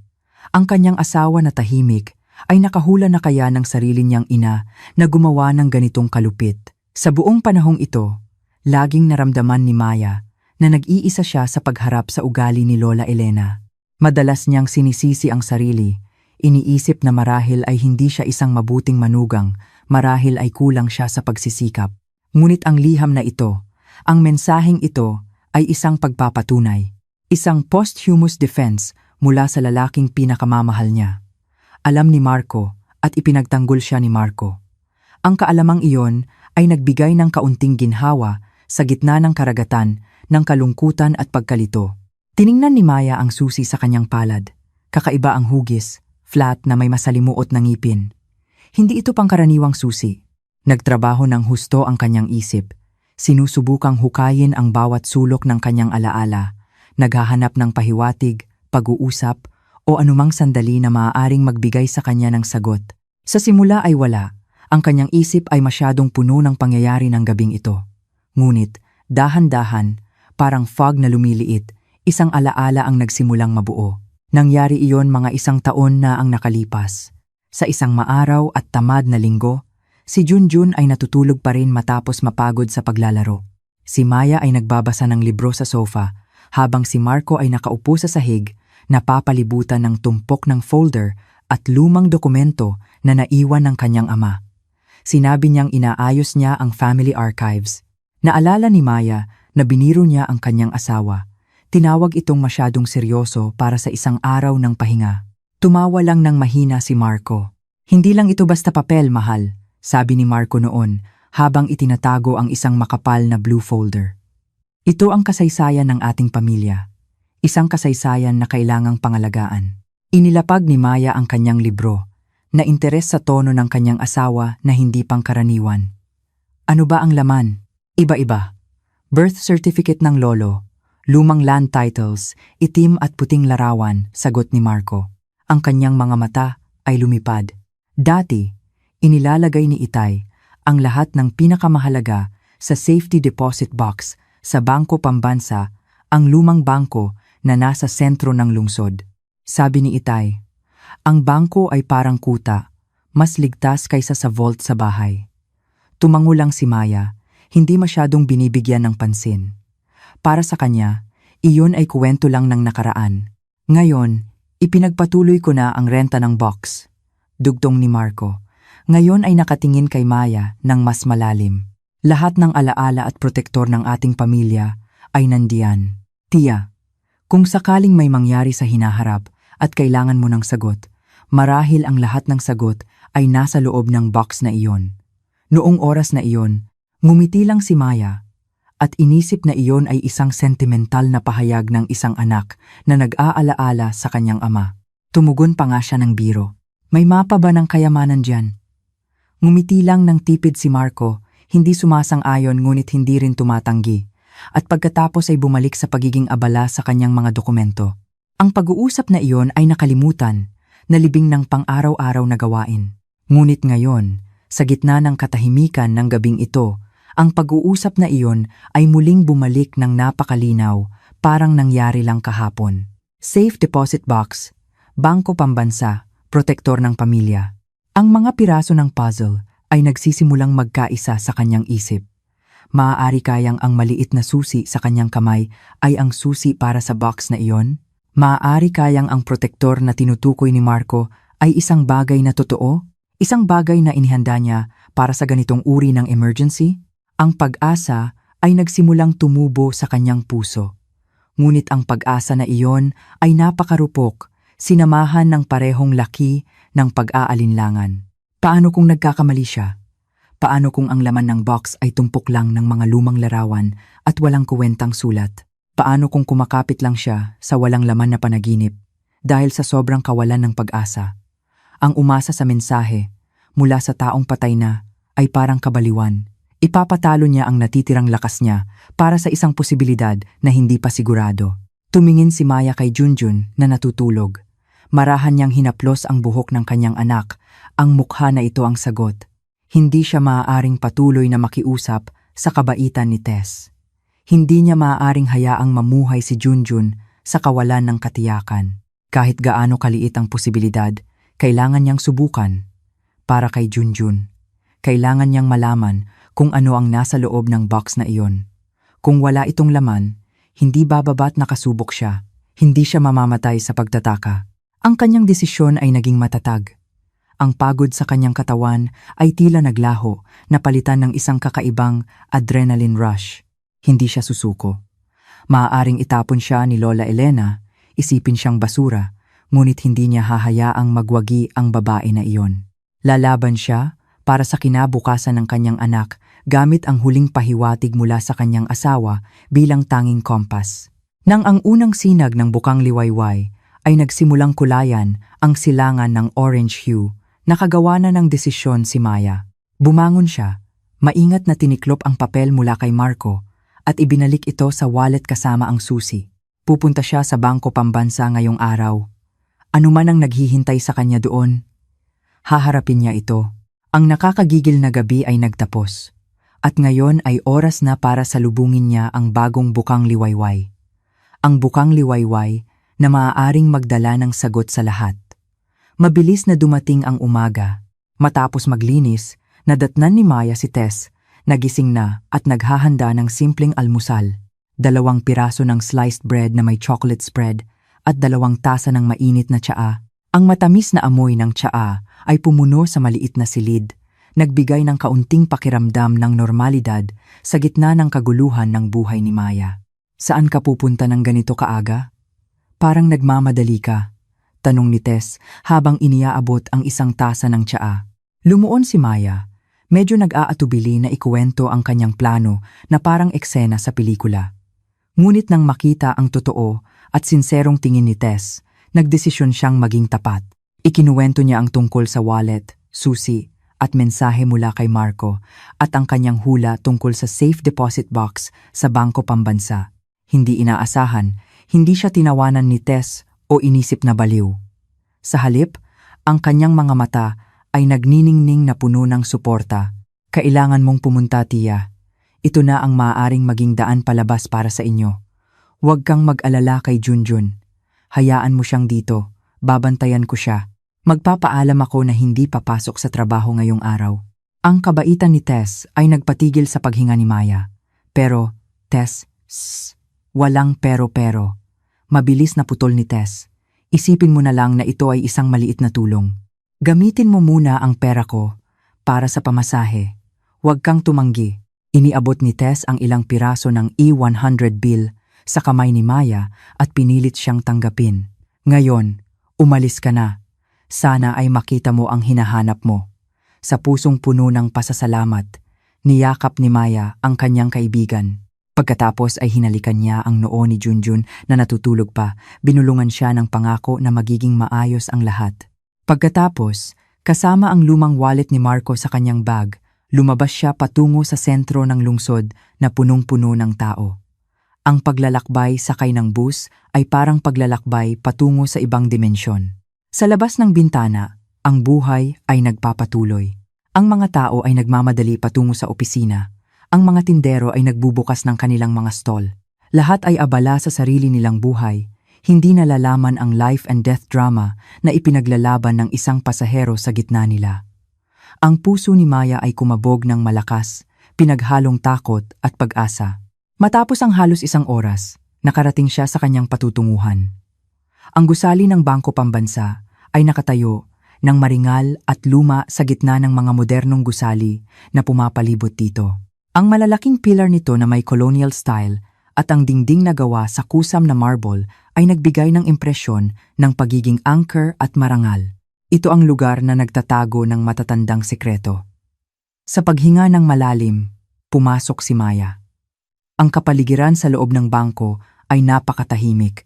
ang kanyang asawa na tahimik ay nakahula na kaya ng sarili niyang ina na gumawa ng ganitong kalupit. Sa buong panahong ito, laging naramdaman ni Maya na nag-iisa siya sa pagharap sa ugali ni Lola Elena. Madalas niyang sinisisi ang sarili, iniisip na marahil ay hindi siya isang mabuting manugang, marahil ay kulang siya sa pagsisikap. Ngunit ang liham na ito, ang mensaheng ito ay isang pagpapatunay, isang posthumous defense mula sa lalaking pinakamamahal niya. Alam ni Marco at ipinagtanggol siya ni Marco. Ang kaalamang iyon ay nagbigay ng kaunting ginhawa sa gitna ng karagatan ng kalungkutan at pagkalito. Tiningnan ni Maya ang susi sa kanyang palad. Kakaiba ang hugis, flat na may masalimuot na ngipin. Hindi ito pangkaraniwang susi. Nagtrabaho ng husto ang kanyang isip. Sinusubukang hukayin ang bawat sulok ng kanyang alaala. Naghahanap ng pahiwatig, pag-uusap, o anumang sandali na maaaring magbigay sa kanya ng sagot. Sa simula ay wala. Ang kanyang isip ay masyadong puno ng pangyayari ng gabing ito. Ngunit, dahan-dahan, parang fog na lumiliit, isang alaala ang nagsimulang mabuo. Nangyari iyon mga 1 taon na ang nakalipas. Sa isang maaraw at tamad na linggo, si Junjun ay natutulog pa rin matapos mapagod sa paglalaro. Si Maya ay nagbabasa ng libro sa sofa, habang si Marco ay nakaupo sa sahig, napapalibutan ng tumpok ng folder at lumang dokumento na naiwan ng kanyang ama. Sinabi niyang inaayos niya ang family archives. Naalala ni Maya na biniro niya ang kanyang asawa. Tinawag itong masyadong seryoso para sa isang araw ng pahinga. Tumawa lang ng mahina si Marco. Hindi lang ito basta papel, mahal, sabi ni Marco noon habang itinatago ang isang makapal na blue folder. Ito ang kasaysayan ng ating pamilya. Isang kasaysayan na kailangang pangalagaan. Inilapag ni Maya ang kanyang libro, na interes sa tono ng kanyang asawa na hindi pangkaraniwan. Ano ba ang laman? Iba-iba. Birth certificate ng lolo, lumang land titles, itim at puting larawan, sagot ni Marco. Ang kanyang mga mata ay lumipad. Dati, inilalagay ni Itay ang lahat ng pinakamahalaga sa safety deposit box sa Bangko Pambansa, ang lumang bangko na nasa sentro ng lungsod. Sabi ni Itay, ang bangko ay parang kuta, mas ligtas kaysa sa vault sa bahay. Tumango lang si Maya, hindi masyadong binibigyan ng pansin. Para sa kanya, iyon ay kuwento lang ng nakaraan. Ngayon, ipinagpatuloy ko na ang renta ng box. Dugtong ni Marco. Ngayon ay nakatingin kay Maya ng mas malalim. Lahat ng alaala at protektor ng ating pamilya ay nandiyan. Tia, kung sakaling may mangyari sa hinaharap at kailangan mo ng sagot, marahil ang lahat ng sagot ay nasa loob ng box na iyon. Noong oras na iyon, ngumiti lang si Maya at inisip na iyon ay isang sentimental na pahayag ng isang anak na nag-aalaala sa kanyang ama. Tumugon pa nga siya ng biro. May mapa ba ng kayamanan dyan? Ngumiti lang ng tipid si Marco, hindi sumasang-ayon ngunit hindi rin tumatanggi, at pagkatapos ay bumalik sa pagiging abala sa kanyang mga dokumento. Ang pag-uusap na iyon ay nakalimutan, nalibing ng pang-araw-araw na gawain. Ngunit ngayon, sa gitna ng katahimikan ng gabing ito, ang pag-uusap na iyon ay muling bumalik ng napakalinaw, parang nangyari lang kahapon. Safe deposit box, Bangko Pambansa, protektor ng pamilya. Ang mga piraso ng puzzle ay nagsisimulang magkaisa sa kanyang isip. Maaari kayang ang maliit na susi sa kanyang kamay ay ang susi para sa box na iyon? Maaari kayang ang protektor na tinutukoy ni Marco ay isang bagay na totoo? Isang bagay na inihanda niya para sa ganitong uri ng emergency? Ang pag-asa ay nagsimulang tumubo sa kanyang puso. Ngunit ang pag-asa na iyon ay napakarupok, sinamahan ng parehong laki ng pag-aalinlangan. Paano kung nagkakamali siya? Paano kung ang laman ng box ay tumpok lang ng mga lumang larawan at walang kuwentang sulat? Paano kung kumakapit lang siya sa walang laman na panaginip dahil sa sobrang kawalan ng pag-asa? Ang umasa sa mensahe mula sa taong patay na ay parang kabaliwan. Ipapatalo niya ang natitirang lakas niya para sa isang posibilidad na hindi pa sigurado. Tumingin si Maya kay Junjun na natutulog. Marahan niyang hinaplos ang buhok ng kanyang anak, ang mukha na ito ang sagot. Hindi siya maaaring patuloy na makiusap sa kabaitan ni Tess. Hindi niya maaaring hayaang mamuhay si Junjun sa kawalan ng katiyakan. Kahit gaano kaliit ang posibilidad, kailangan niyang subukan. Para kay Junjun, kailangan niyang malaman kung ano ang nasa loob ng box na iyon. Kung wala itong laman, hindi bababat nakasubok siya. Hindi siya mamamatay sa pagtataka. Ang kanyang desisyon ay naging matatag. Ang pagod sa kanyang katawan ay tila naglaho, napalitan ng isang kakaibang adrenaline rush. Hindi siya susuko. Maaaring itapon siya ni Lola Elena, isipin siyang basura, ngunit hindi niya hahayaang magwagi ang babae na iyon. Lalaban siya para sa kinabukasan ng kanyang anak gamit ang huling pahiwatig mula sa kanyang asawa bilang tanging kompas. Nang ang unang sinag ng bukang liwayway ay nagsimulang kulayan ang silangan ng orange hue, nakagawa na ng desisyon si Maya. Bumangon siya, maingat na tiniklop ang papel mula kay Marco at ibinalik ito sa wallet kasama ang susi. Pupunta siya sa Bangko Pambansa ngayong araw. Ano man ang naghihintay sa kanya doon, haharapin niya ito. Ang nakakagigil na gabi ay nagtapos, at ngayon ay oras na para salubungin niya ang bagong bukang liwayway. Ang bukang liwayway na maaaring magdala ng sagot sa lahat. Mabilis na dumating ang umaga. Matapos maglinis, nadatnan ni Maya si Tess, nagising na at naghahanda ng simpleng almusal. 2 piraso ng sliced bread na may chocolate spread at 2 tasa ng mainit na tsaa. Ang matamis na amoy ng tsaa ay pumuno sa maliit na silid, nagbigay ng kaunting pakiramdam ng normalidad sa gitna ng kaguluhan ng buhay ni Maya. Saan ka pupunta ng ganito kaaga? Parang nagmamadali ka, tanong ni Tess habang iniaabot ang 1 tasa ng tsaa. Lumuon si Maya, medyo nag-aatubili na ikuwento ang kanyang plano na parang eksena sa pelikula. Ngunit nang makita ang totoo at sinserong tingin ni Tess, nagdesisyon siyang maging tapat. Ikinuwento niya ang tungkol sa wallet, susi, at mensahe mula kay Marco at ang kanyang hula tungkol sa safe deposit box sa Bangko Pambansa. Hindi inaasahan, hindi siya tinawanan ni Tess o inisip na baliw. Sa halip, ang kanyang mga mata ay nagniningning na puno ng suporta. Kailangan mong pumunta, tiya. Ito na ang maaaring maging daan palabas para sa inyo. Huwag kang mag-alala kay Junjun. Hayaan mo siyang dito, babantayan ko siya. Magpapaalam ako na hindi papasok sa trabaho ngayong araw. Ang kabaitan ni Tess ay nagpatigil sa paghinga ni Maya. Pero, Tess, walang pero-pero. Mabilis na putol ni Tess. Isipin mo na lang na ito ay isang maliit na tulong. Gamitin mo muna ang pera ko para sa pamasahe. Huwag kang tumanggi. Iniabot ni Tess ang ilang piraso ng E100 bill sa kamay ni Maya at pinilit siyang tanggapin. Ngayon, umalis ka na. Sana ay makita mo ang hinahanap mo. Sa pusong puno ng pasasalamat, niyakap ni Maya ang kanyang kaibigan. Pagkatapos ay hinalikan niya ang noo ni Junjun na natutulog pa, binulungan siya ng pangako na magiging maayos ang lahat. Pagkatapos, kasama ang lumang wallet ni Marco sa kanyang bag, lumabas siya patungo sa sentro ng lungsod na punong-puno ng tao. Ang paglalakbay sakay ng bus ay parang paglalakbay patungo sa ibang dimensyon. Sa labas ng bintana, ang buhay ay nagpapatuloy. Ang mga tao ay nagmamadali patungo sa opisina. Ang mga tindero ay nagbubukas ng kanilang mga stall. Lahat ay abala sa sarili nilang buhay. Hindi nalalaman ang life and death drama na ipinaglalaban ng isang pasahero sa gitna nila. Ang puso ni Maya ay kumabog ng malakas, pinaghalong takot at pag-asa. Matapos ang halos 1 oras, nakarating siya sa kanyang patutunguhan. Ang gusali ng Bangko Pambansa ay nakatayo ng maringal at luma sa gitna ng mga modernong gusali na pumapalibot dito. Ang malalaking pillar nito na may colonial style at ang dingding na gawa sa kusam na marble ay nagbigay ng impresyon ng pagiging anchor at marangal. Ito ang lugar na nagtatago ng matatandang sekreto. Sa paghinga ng malalim, pumasok si Maya. Ang kapaligiran sa loob ng bangko ay napakatahimik.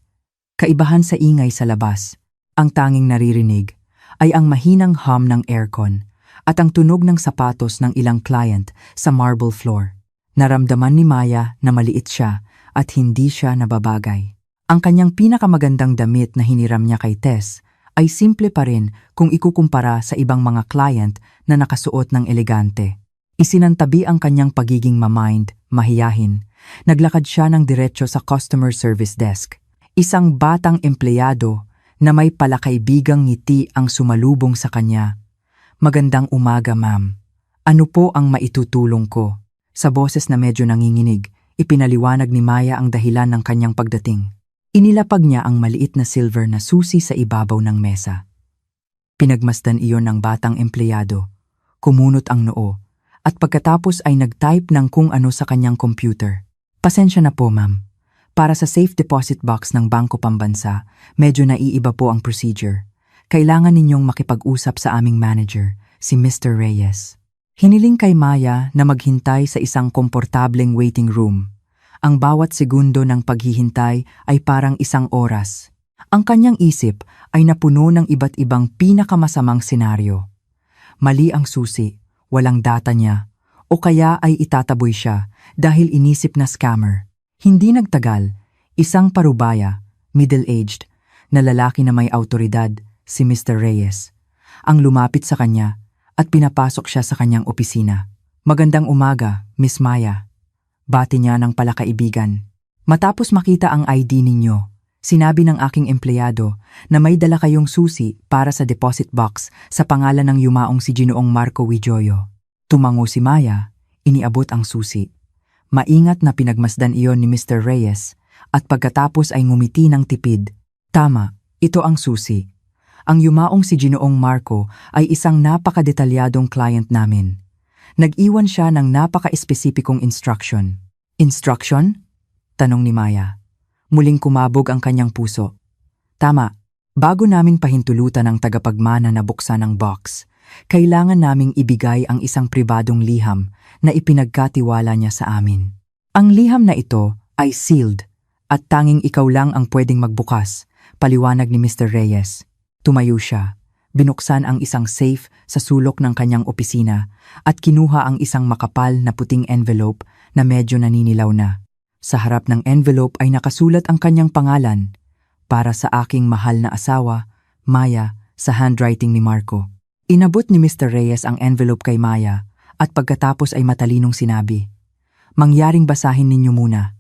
Kaibahan sa ingay sa labas, ang tanging naririnig ay ang mahinang hum ng aircon at ang tunog ng sapatos ng ilang client sa marble floor. Naramdaman ni Maya na maliit siya at hindi siya nababagay. Ang kanyang pinakamagandang damit na hiniram niya kay Tess ay simple pa rin kung ikukumpara sa ibang mga client na nakasuot ng elegante. Isinantabi ang kanyang pagiging mamind, mahiyahin. Naglakad siya ng diretso sa customer service desk. Isang batang empleyado na may palakaibigang ngiti ang sumalubong sa kanya. Magandang umaga, ma'am. Ano po ang maitutulong ko? Sa boses na medyo nanginginig, ipinaliwanag ni Maya ang dahilan ng kanyang pagdating. Inilapag niya ang maliit na silver na susi sa ibabaw ng mesa. Pinagmasdan iyon ng batang empleyado, kumunot ang noo, at pagkatapos ay nag-type ng kung ano sa kanyang computer. Pasensya na po, ma'am. Para sa safe deposit box ng Bangko Pambansa, medyo naiiba po ang procedure. Kailangan ninyong makipag-usap sa aming manager, si Mr. Reyes. Hiniling kay Maya na maghintay sa isang komportableng waiting room. Ang bawat segundo ng paghihintay ay parang 1 oras. Ang kanyang isip ay napuno ng iba't ibang pinakamasamang senaryo. Mali ang susi, walang data niya, o kaya ay itataboy siya dahil inisip na scammer. Hindi nagtagal, isang parubaya, middle-aged, na lalaki na may autoridad, si Mr. Reyes, ang lumapit sa kanya at pinapasok siya sa kanyang opisina. Magandang umaga, Miss Maya. Bati niya ng palakaibigan. Matapos makita ang ID ninyo, Sinabi ng aking empleyado na may dala kayong susi para sa deposit box sa pangalan ng yumaong si Ginoong Marco Willoyo. Tumango si Maya, iniabot ang susi. Maingat na pinagmasdan iyon ni Mr. Reyes at pagkatapos ay ngumiti ng tipid. Tama, ito ang susi. Ang yumaong si Ginoong Marco ay isang napakadetalyadong client namin. Nag-iwan siya ng napaka-espesipikong instruction. Instruction? Tanong ni Maya. Muling kumabog ang kanyang puso. Tama, bago namin pahintulutan ang tagapagmana na buksan ang box, kailangan naming ibigay ang isang pribadong liham na ipinagkatiwala niya sa amin. Ang liham na ito ay sealed at tanging ikaw lang ang pwedeng magbukas, paliwanag ni Mr. Reyes. Tumayo siya, binuksan ang isang safe sa sulok ng kanyang opisina at kinuha ang isang makapal na puting envelope na medyo naninilaw na. Sa harap ng envelope ay nakasulat ang kanyang pangalan, para sa aking mahal na asawa, Maya, sa handwriting ni Marco. Inabot ni Mr. Reyes ang envelope kay Maya at pagkatapos ay matalinong sinabi, "Mangyaring basahin ninyo muna.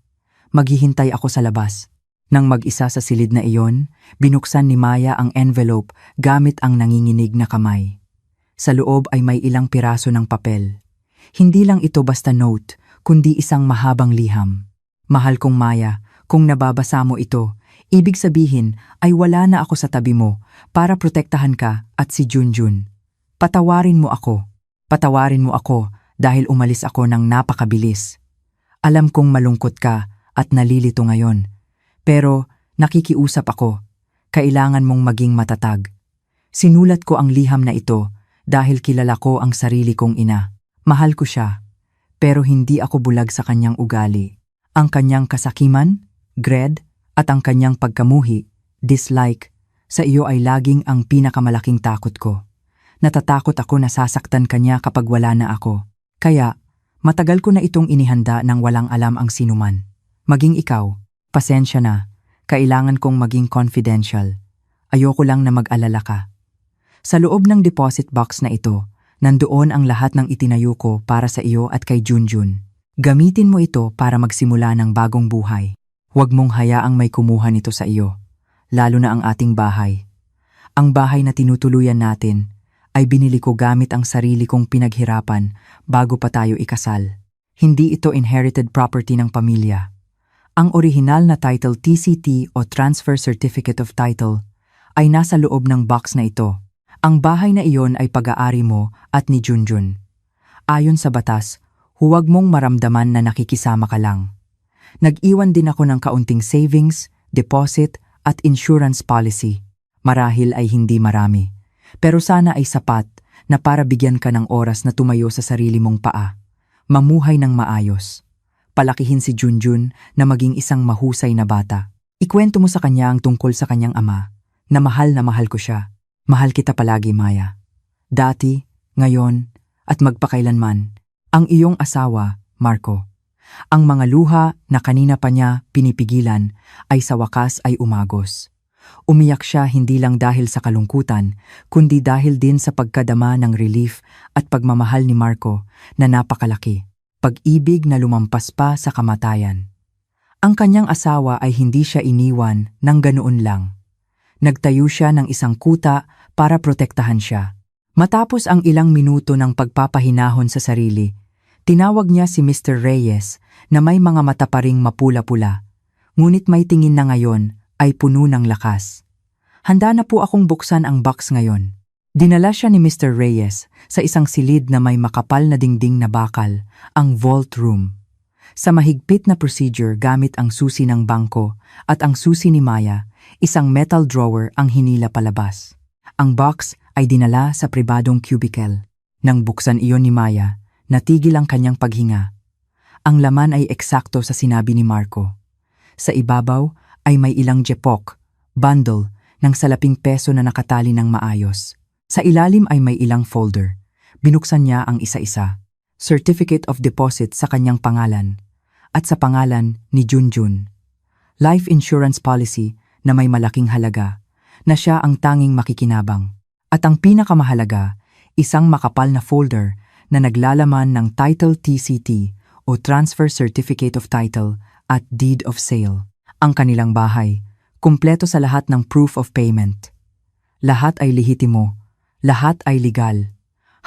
Maghihintay ako sa labas." Nang mag-isa sa silid na iyon, binuksan ni Maya ang envelope gamit ang nanginginig na kamay. Sa loob ay may ilang piraso ng papel. Hindi lang ito basta note, kundi isang mahabang liham. Mahal kong Maya, kung nababasa mo ito, ibig sabihin ay wala na ako sa tabi mo para protektahan ka at si Junjun. Patawarin mo ako. Patawarin mo ako dahil umalis ako ng napakabilis. Alam kong malungkot ka at nalilito ngayon. Pero nakikiusap ako. Kailangan mong maging matatag. Sinulat ko ang liham na ito dahil kilala ko ang sarili kong ina. Mahal ko siya, pero hindi ako bulag sa kanyang ugali. Ang kanyang kasakiman, greed, at ang kanyang pagkamuhi, dislike, sa iyo ay laging ang pinakamalaking takot ko. Natatakot ako na sasaktan kanya kapag wala na ako. Kaya, matagal ko na itong inihanda nang walang alam ang sinuman. Maging ikaw, pasensya na, kailangan kong maging confidential. Ayoko lang na mag-alala ka. Sa loob ng deposit box na ito, nandoon ang lahat ng itinayo ko para sa iyo at kay Junjun. Gamitin mo ito para magsimula ng bagong buhay. Huwag mong hayaang may kumuha nito sa iyo, lalo na ang ating bahay. Ang bahay na tinutuluyan natin ay binili ko gamit ang sarili kong pinaghirapan bago pa tayo ikasal. Hindi ito inherited property ng pamilya. Ang orihinal na title TCT o Transfer Certificate of Title ay nasa loob ng box na ito. Ang bahay na iyon ay pag-aari mo at ni Junjun. Ayon sa batas, huwag mong maramdaman na nakikisama ka lang. Nag-iwan din ako ng kaunting savings, deposit at insurance policy. Marahil ay hindi marami, pero sana ay sapat na para bigyan ka ng oras na tumayo sa sarili mong paa. Mamuhay ng maayos. Palakihin si Junjun na maging isang mahusay na bata. Ikwento mo sa kanya ang tungkol sa kanyang ama, na mahal ko siya. Mahal kita palagi, Maya. Dati, ngayon, at magpakailanman. Ang iyong asawa, Marco. Ang mga luha na kanina pa niya pinipigilan ay sa wakas ay umagos. Umiyak siya hindi lang dahil sa kalungkutan, kundi dahil din sa pagkadama ng relief at pagmamahal ni Marco na napakalaki. Pag-ibig na lumampas pa sa kamatayan. Ang kanyang asawa ay hindi siya iniwan ng ganoon lang. Nagtayo siya ng isang kuta para protektahan siya. Matapos ang ilang minuto ng pagpapahinahon sa sarili, tinawag niya si Mr. Reyes na may mga mata pa ring mapula-pula, ngunit may tingin na ngayon ay puno ng lakas. Handa na po akong buksan ang box ngayon. Dinala siya ni Mr. Reyes sa isang silid na may makapal na dingding na bakal, ang vault room. Sa mahigpit na procedure gamit ang susi ng bangko at ang susi ni Maya, isang metal drawer ang hinila palabas. Ang box ay dinala sa pribadong cubicle. Nang buksan iyon ni Maya, natigil ang kanyang paghinga. Ang laman ay eksakto sa sinabi ni Marco. Sa ibabaw ay may ilang jepok, bundle ng salaping peso na nakatali ng maayos. Sa ilalim ay may ilang folder. Binuksan niya ang isa-isa. Certificate of deposit sa kanyang pangalan at sa pangalan ni Junjun. Life insurance policy na may malaking halaga na siya ang tanging makikinabang. At ang pinakamahalaga, isang makapal na folder na naglalaman ng Title TCT o Transfer Certificate of Title at Deed of Sale. Ang kanilang bahay, Kumpleto sa lahat ng proof of payment. Lahat ay lehitimo, lahat ay legal.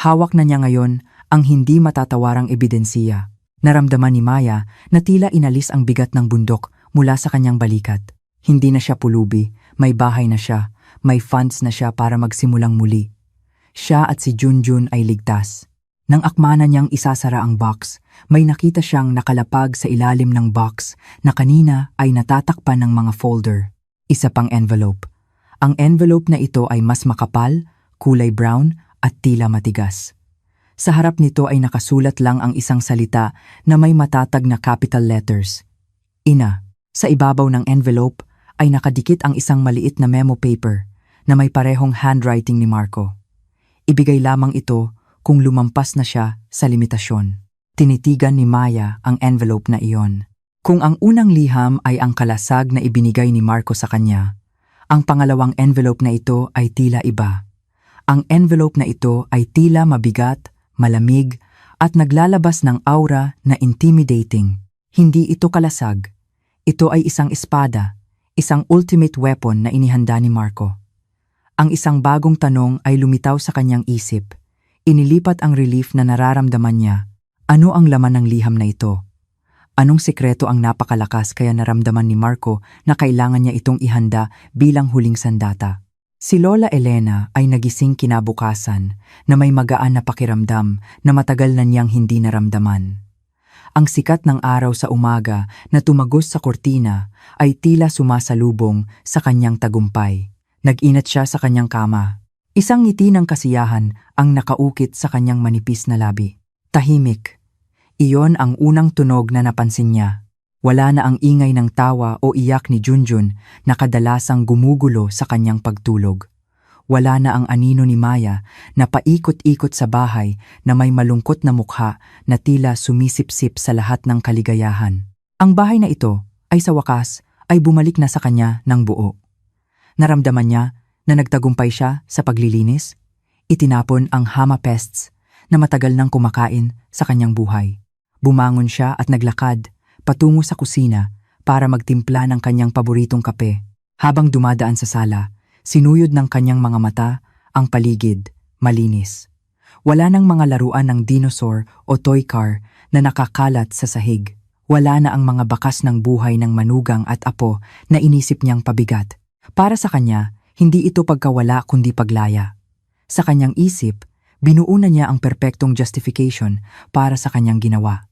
Hawak na niya ngayon ang hindi matatawarang ebidensiya. Naramdaman ni Maya na tila inalis ang bigat ng bundok mula sa kanyang balikat. Hindi na siya pulubi, may bahay na siya, may funds na siya para magsimulang muli. Siya at si Junjun ay ligtas. Nang akmana niyang isasara ang box, may nakita siyang nakalapag sa ilalim ng box na kanina ay natatakpan ng mga folder. Isa pang envelope. Ang envelope na ito ay mas makapal, kulay brown at tila matigas. Sa harap nito ay nakasulat lang ang isang salita na may matatag na capital letters. Ina. Sa ibabaw ng envelope ay nakadikit ang isang maliit na memo paper na may parehong handwriting ni Marco. Ibigay lamang ito kung lumampas na siya sa limitasyon. Tinitigan ni Maya ang envelope na iyon. Kung ang unang liham ay ang kalasag na ibinigay ni Marco sa kanya, ang pangalawang envelope na ito ay tila iba. Ang envelope na ito ay tila mabigat, malamig, at naglalabas ng aura na intimidating. Hindi ito kalasag. Ito ay isang espada, isang ultimate weapon na inihanda ni Marco. Ang isang bagong tanong ay lumitaw sa kanyang isip. Inilipat ang relief na nararamdaman niya. Ano ang laman ng liham na ito? Anong sekreto ang napakalakas kaya naramdaman ni Marco na kailangan niya itong ihanda bilang huling sandata? Si Lola Elena ay nagising kinabukasan na may magaan na pakiramdam na matagal na niyang hindi naramdaman. Ang sikat ng araw sa umaga na tumagos sa kortina ay tila sumasalubong sa kanyang tagumpay. Nag-inat siya sa kanyang kama. Isang ngiti ng kasiyahan ang nakaukit sa kanyang manipis na labi. Tahimik. Iyon ang unang tunog na napansin niya. Wala na ang ingay ng tawa o iyak ni Junjun na kadalasang gumugulo sa kanyang pagtulog. Wala na ang anino ni Maya na paikot-ikot sa bahay na may malungkot na mukha na tila sumisipsip sa lahat ng kaligayahan. Ang bahay na ito ay sa wakas ay bumalik na sa kanya ng buo. Naramdaman niya na nagtagumpay siya sa paglilinis. Itinapon ang hama pests na matagal nang kumakain sa kanyang buhay. Bumangon siya at naglakad patungo sa kusina para magtimpla ng kanyang paboritong kape. Habang dumadaan sa sala, sinuyod ng kanyang mga mata ang paligid, malinis. Wala nang mga laruan ng dinosaur o toy car na nakakalat sa sahig. Wala na ang mga bakas ng buhay ng manugang at apo na inisip niyang pabigat. Para sa kanya, hindi ito pagkawala kundi paglaya. Sa kanyang isip, binuo na niya ang perpektong justification para sa kanyang ginawa.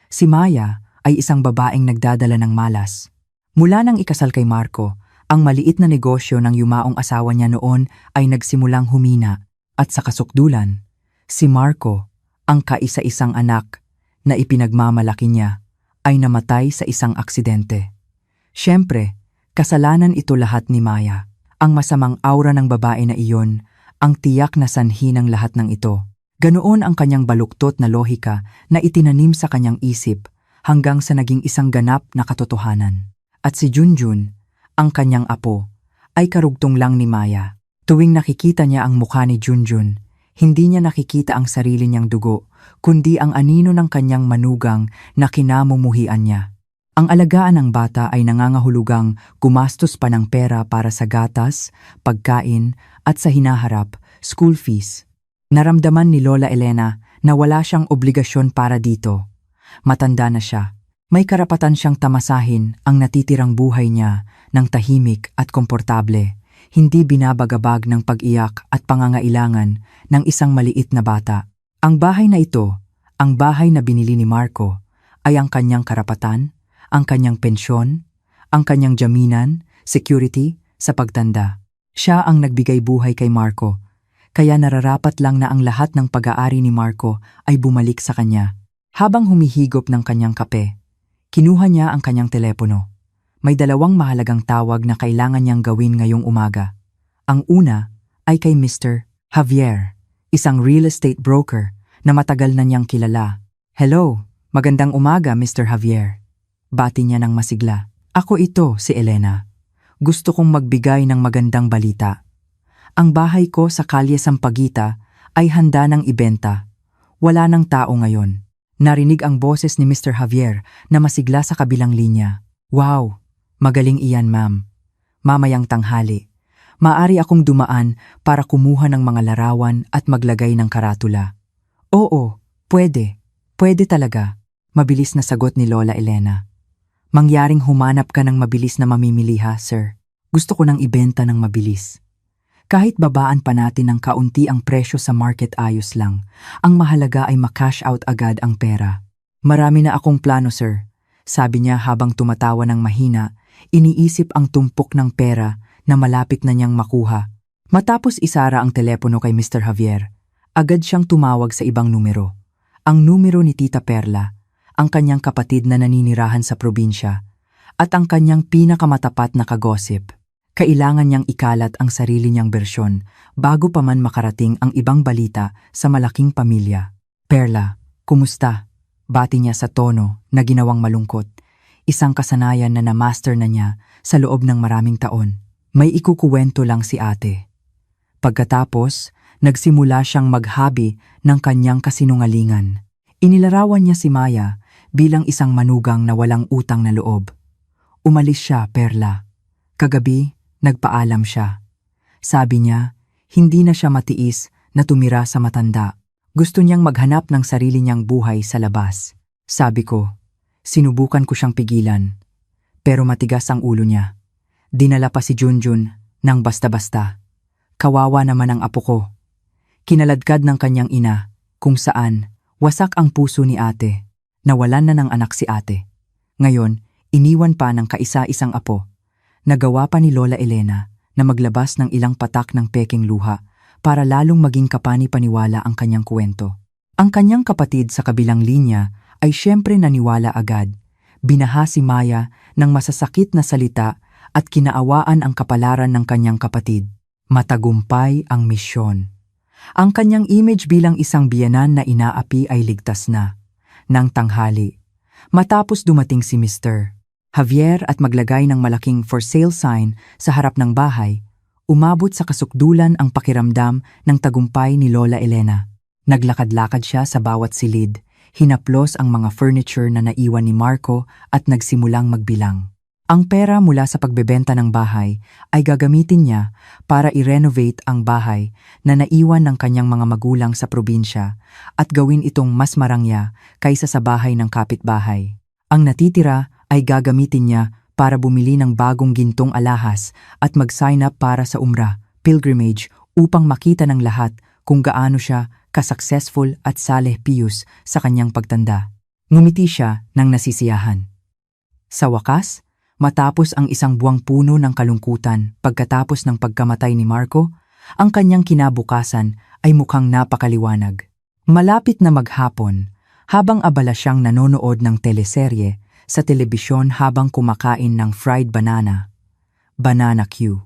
Si Maya ay isang babaeng nagdadala ng malas. Mula nang ikasal kay Marco, ang maliit na negosyo ng yumaong asawa niya noon ay nagsimulang humina at sa kasukdulan, si Marco, ang kaisa-isang anak na ipinagmamalaki niya, ay namatay sa isang aksidente. Siyempre, kasalanan ito lahat ni Maya. Ang masamang aura ng babae na iyon, ang tiyak na sanhi ng lahat ng ito. Ganoon ang kanyang baluktot na lohika na itinanim sa kanyang isip hanggang sa naging isang ganap na katotohanan. At si Junjun, ang kanyang apo, ay karugtong lang ni Maya. Tuwing nakikita niya ang mukha ni Junjun, hindi niya nakikita ang sarili niyang dugo, kundi ang anino ng kanyang manugang na kinamumuhian niya. Ang alagaan ng bata ay nangangahulugang gumastos pa ng pera para sa gatas, pagkain, at sa hinaharap, school fees. Naramdaman ni Lola Elena na wala siyang obligasyon para dito. Matanda na siya. May karapatan siyang tamasahin ang natitirang buhay niya ng tahimik at komportable, hindi binabagabag ng pag-iyak at pangangailangan ng isang maliit na bata. Ang bahay na ito, ang bahay na binili ni Marco, ay ang kanyang karapatan, ang kanyang pensyon, ang kanyang jaminan, security sa pagtanda. Siya ang nagbigay buhay kay Marco, kaya nararapat lang na ang lahat ng pag-aari ni Marco ay bumalik sa kanya. Habang humihigop ng kanyang kape, kinuha niya ang kanyang telepono. May dalawang mahalagang tawag na kailangan niyang gawin ngayong umaga. Ang una ay kay Mr. Javier, isang real estate broker na matagal na niyang kilala. "Hello, magandang umaga Mr. Javier." Bati niya ng masigla. "Ako ito, si Elena. Gusto kong magbigay ng magandang balita. Ang bahay ko sa Kalye Sampaguita ay handa ng ibenta. Wala ng tao ngayon." Narinig ang boses ni Mr. Javier na masigla sa kabilang linya. "Wow, magaling iyan ma'am. mamayang tanghali. Maaari akong dumaan para kumuha ng mga larawan at maglagay ng karatula. Oo, pwede. Pwede talaga. Mabilis na sagot ni Lola Elena. Mangyaring humanap ka ng mabilis na mamimili ha, sir. Gusto ko nang ibenta ng mabilis. Kahit babaan pa natin ng kaunti ang presyo sa market, ayos lang. Ang mahalaga ay ma-cash out agad ang pera. Marami na akong plano, sir. Sabi niya habang tumatawa ng mahina, iniisip ang tumpok ng pera na malapit na niyang makuha. Matapos isara ang telepono kay Mr. Javier, agad siyang tumawag sa ibang numero. Ang numero ni Tita Perla, ang kanyang kapatid na naninirahan sa probinsya, at ang kanyang pinakamatapat na kagosip. Kailangan niyang ikalat ang sarili niyang bersyon bago pa man makarating ang ibang balita sa malaking pamilya. Perla, kumusta? Bati niya sa tono na ginawang malungkot. Isang kasanayan na na-master na niya sa loob ng maraming taon. May ikukuwento lang si ate. Pagkatapos, nagsimula siyang maghabi ng kanyang kasinungalingan. Inilarawan niya si Maya bilang isang manugang na walang utang na loob. Umalis siya, Perla. Kagabi, nagpaalam siya. Sabi niya, hindi na siya matiis na tumira sa matanda. Gusto niyang maghanap ng sarili niyang buhay sa labas. Sabi ko, sinubukan ko siyang pigilan. Pero matigas ang ulo niya. Dinala pa si Junjun ng basta-basta. Kawawa naman ang apo ko. Kinaladkad ng kanyang ina kung saan wasak ang puso ni ate. Nawalan na ng anak si ate. Ngayon, iniwan pa ng kaisa-isang apo. Nagawa pa ni Lola Elena na maglabas ng ilang patak ng peking luha para lalong maging kapani-paniwala ang kanyang kwento. Ang kanyang kapatid sa kabilang linya ay syempre naniwala agad. Binaha si Maya ng masasakit na salita at kinaawaan ang kapalaran ng kanyang kapatid. Matagumpay ang misyon. Ang kanyang image bilang isang biyenan na inaapi ay ligtas na. Nang tanghali, matapos dumating si Mr. Javier at maglagay ng malaking for sale sign sa harap ng bahay, umabot sa kasukdulan ang pakiramdam ng tagumpay ni Lola Elena. Naglakad-lakad siya sa bawat silid, hinaplos ang mga furniture na naiwan ni Marco at nagsimulang magbilang. Ang pera mula sa pagbebenta ng bahay ay gagamitin niya para i-renovate ang bahay na naiwan ng kanyang mga magulang sa probinsya at gawin itong mas marangya kaysa sa bahay ng kapitbahay. Ang natitira ay gagamitin niya para bumili ng bagong gintong alahas at mag-sign up para sa Umrah, pilgrimage upang makita ng lahat kung gaano siya ka-successful at saleh piyus sa kanyang pagtanda. Ngumiti siya ng nasisiyahan. Sa wakas, matapos ang isang buwang puno ng kalungkutan pagkatapos ng pagkamatay ni Marco, ang kanyang kinabukasan ay mukhang napakaliwanag. Malapit na maghapon, habang abala siyang nanonood ng teleserye sa telebisyon habang kumakain ng fried banana, Banana Q.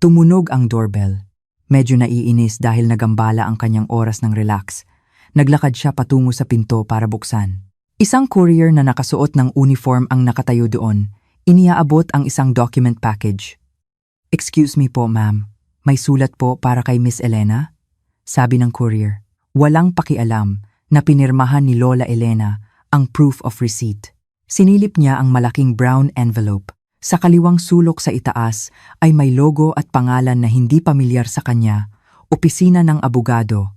Tumunog ang doorbell. Medyo naiinis dahil nagambala ang kanyang oras ng relax. Naglakad siya patungo sa pinto para buksan. Isang courier na nakasuot ng uniform ang nakatayo doon. Iniaabot ang isang document package. "Excuse me po, ma'am. May sulat po para kay Miss Elena?" Sabi ng courier. Walang pakialam na pinirmahan ni Lola Elena ang proof of receipt. Sinilip niya ang malaking brown envelope. Sa kaliwang sulok sa itaas ay may logo at pangalan na hindi pamilyar sa kanya, Opisina ng Abogado,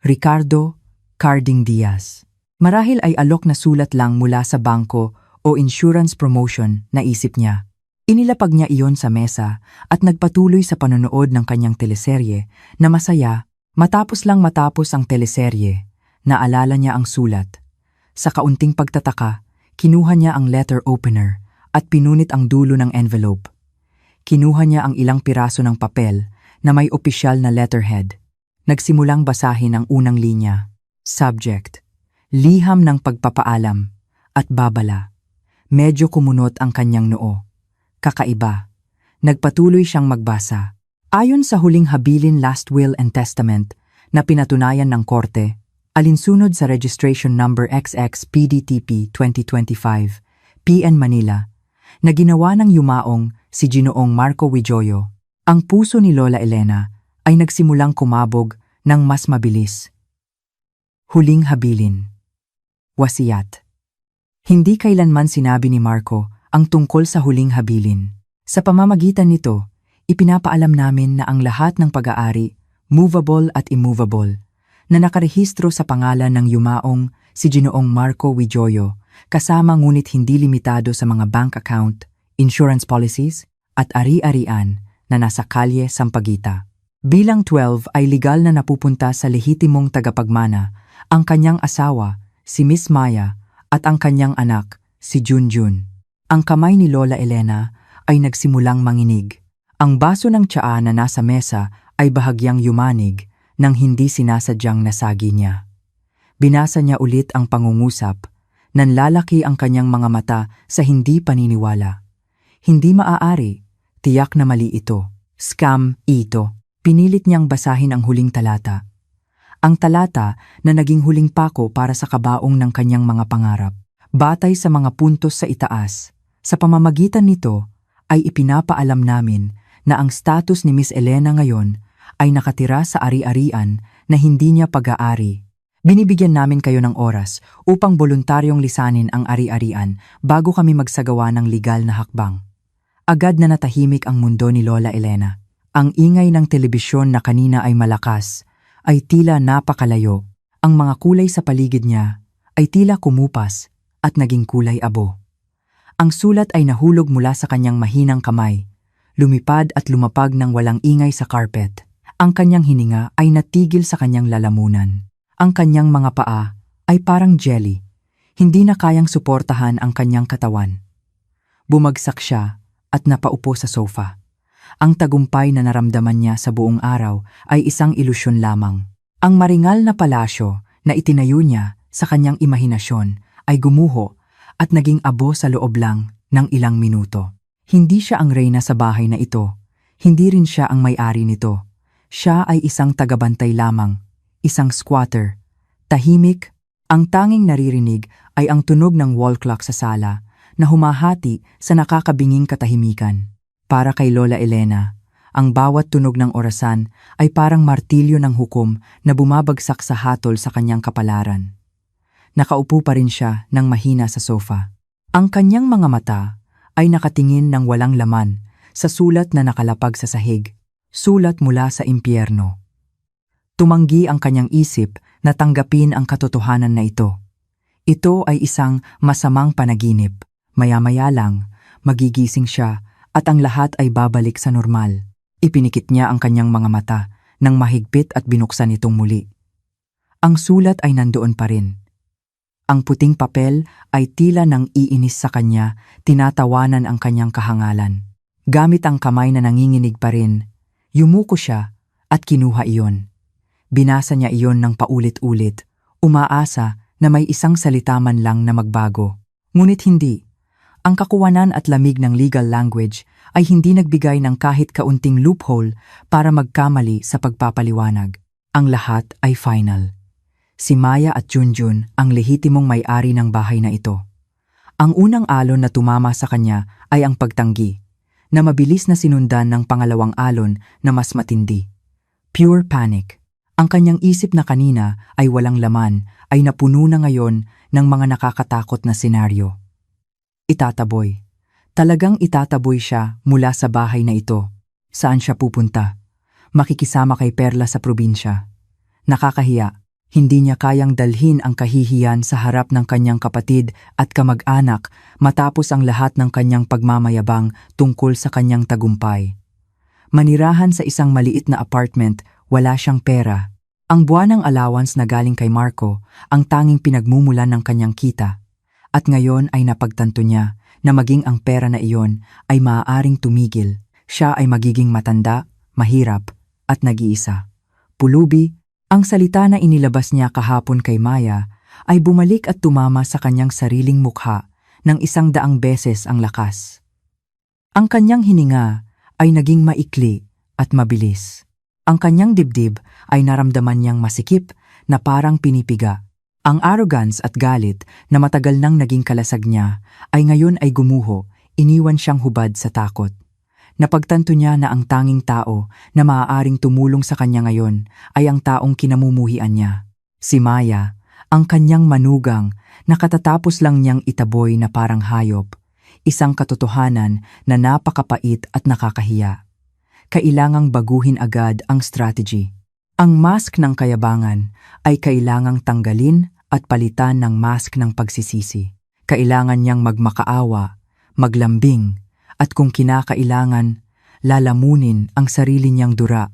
Ricardo Carding Diaz. Marahil ay alok na sulat lang mula sa bangko o insurance promotion, naisip niya. Inilapag niya iyon sa mesa at nagpatuloy sa panonood ng kanyang teleserye na masaya. Matapos ang teleserye, naalala niya ang sulat. Sa kaunting pagtataka, kinuha niya ang letter opener at pinunit ang dulo ng envelope. Kinuha niya ang ilang piraso ng papel na may opisyal na letterhead. Nagsimulang basahin ang unang linya. Subject: liham ng pagpapaalam at babala. Medyo kumunot ang kanyang noo. Kakaiba. Nagpatuloy siyang magbasa. Ayon sa huling habilin last will and testament na pinatunayan ng korte, alinsunod sa registration number XX PDTP 2025, PN Manila, na ginawa ng yumaong si Ginoong Marco Willoyo, ang puso ni Lola Elena ay nagsimulang kumabog ng mas mabilis. Huling habilin. Wasiyat. Hindi kailanman sinabi ni Marco ang tungkol sa huling habilin. Sa pamamagitan nito, ipinapaalam namin na ang lahat ng pag-aari, movable at immovable, na nakarehistro sa pangalan ng yumaong si Ginoong Marco Willoyo, kasama ngunit hindi limitado sa mga bank account, insurance policies, at ari-arian na nasa kalye Sampaguita. Bilang 12 ay legal na napupunta sa lehitimong tagapagmana ang kanyang asawa, si Miss Maya, at ang kanyang anak, si Junjun. Ang kamay ni Lola Elena ay nagsimulang manginig. Ang baso ng tsaa na nasa mesa ay bahagyang yumanig nang hindi sinasadyang nasagi niya. Binasa niya ulit ang pangungusap, nanlalaki ang kanyang mga mata sa hindi paniniwala. Hindi maaari, tiyak na mali ito. Scam ito. Pinilit niyang basahin ang huling talata. Ang talata na naging huling pako para sa kabaong ng kanyang mga pangarap. Batay sa mga puntos sa itaas, sa pamamagitan nito ay ipinapaalam namin na ang status ni Miss Elena ngayon ay nakatira sa ari-arian na hindi niya pag-aari. Binibigyan namin kayo ng oras upang voluntaryong lisanin ang ari-arian bago kami magsagawa ng legal na hakbang. Agad na natahimik ang mundo ni Lola Elena. Ang ingay ng telebisyon na kanina ay malakas, ay tila napakalayo. Ang mga kulay sa paligid niya ay tila kumupas at naging kulay abo. Ang sulat ay nahulog mula sa kanyang mahinang kamay, lumipad at lumapag ng walang ingay sa carpet. Ang kanyang hininga ay natigil sa kanyang lalamunan. Ang kanyang mga paa ay parang jelly, hindi na kayang suportahan ang kanyang katawan. Bumagsak siya at napaupo sa sofa. Ang tagumpay na naramdaman niya sa buong araw ay isang ilusyon lamang. Ang maringal na palasyo na itinayo niya sa kanyang imahinasyon ay gumuho at naging abo sa loob lang ng ilang minuto. Hindi siya ang reyna sa bahay na ito. Hindi rin siya ang may-ari nito. Siya ay isang tagabantay lamang, isang squatter. Tahimik, ang tanging naririnig ay ang tunog ng wall clock sa sala na humahati sa nakakabinging katahimikan. Para kay Lola Elena, ang bawat tunog ng orasan ay parang martilyo ng hukom na bumabagsak sa hatol sa kanyang kapalaran. Nakaupo pa rin siya ng mahina sa sofa. Ang kanyang mga mata ay nakatingin ng walang laman sa sulat na nakalapag sa sahig, sulat mula sa impyerno. Tumanggi ang kanyang isip na tanggapin ang katotohanan na ito. Ito ay isang masamang panaginip. Maya-maya lang, magigising siya at ang lahat ay babalik sa normal. Ipinikit niya ang kanyang mga mata nang mahigpit at binuksan itong muli. Ang sulat ay nandoon pa rin. Ang puting papel ay tila nang iinis sa kanya, tinatawanan ang kanyang kahangalan. Gamit ang kamay na nanginginig pa rin, yumuko siya at kinuha iyon. Binasa niya iyon ng paulit-ulit, umaasa na may isang salita man lang na magbago. Ngunit hindi. Ang kakuwanan at lamig ng legal language ay hindi nagbigay ng kahit kaunting loophole para magkamali sa pagpapaliwanag. Ang lahat ay final. Si Maya at Junjun ang lehitimong may-ari ng bahay na ito. Ang unang alon na tumama sa kanya ay ang pagtanggi, na mabilis na sinundan ng pangalawang alon na mas matindi. Pure panic. Ang kanyang isip na kanina ay walang laman ay napuno na ngayon ng mga nakakatakot na senaryo. Itataboy. Talagang itataboy siya mula sa bahay na ito. Saan siya pupunta? Makikisama kay Perla sa probinsya. Nakakahiya. Hindi niya kayang dalhin ang kahihiyan sa harap ng kanyang kapatid at kamag-anak matapos ang lahat ng kanyang pagmamayabang tungkol sa kanyang tagumpay. Manirahan sa isang maliit na apartment, wala siyang pera. Ang buwanang allowance na galing kay Marco ang tanging pinagmumulan ng kanyang kita. At ngayon ay napagtanto niya na maging ang pera na iyon ay maaaring tumigil. Siya ay magiging matanda, mahirap, at nag-iisa. Pulubi, ang salita na inilabas niya kahapon kay Maya ay bumalik at tumama sa kanyang sariling mukha ng 100 beses ang lakas. Ang kanyang hininga ay naging maikli at mabilis. Ang kanyang dibdib ay naramdaman niyang masikip na parang pinipiga. Ang arrogance at galit na matagal nang naging kalasag niya ay ngayon ay gumuho, iniwan siyang hubad sa takot. Napagtanto niya na ang tanging tao na maaaring tumulong sa kanya ngayon ay ang taong kinamumuhian niya. Si Maya, ang kanyang manugang na katatapos lang niyang itaboy na parang hayop. Isang katotohanan na napakapait at nakakahiya. Kailangang baguhin agad ang strategy. Ang mask ng kayabangan ay kailangang tanggalin at palitan ng mask ng pagsisisi. Kailangan niyang magmakaawa, maglambing, at kung kinakailangan, lalamunin ang sarili niyang dura.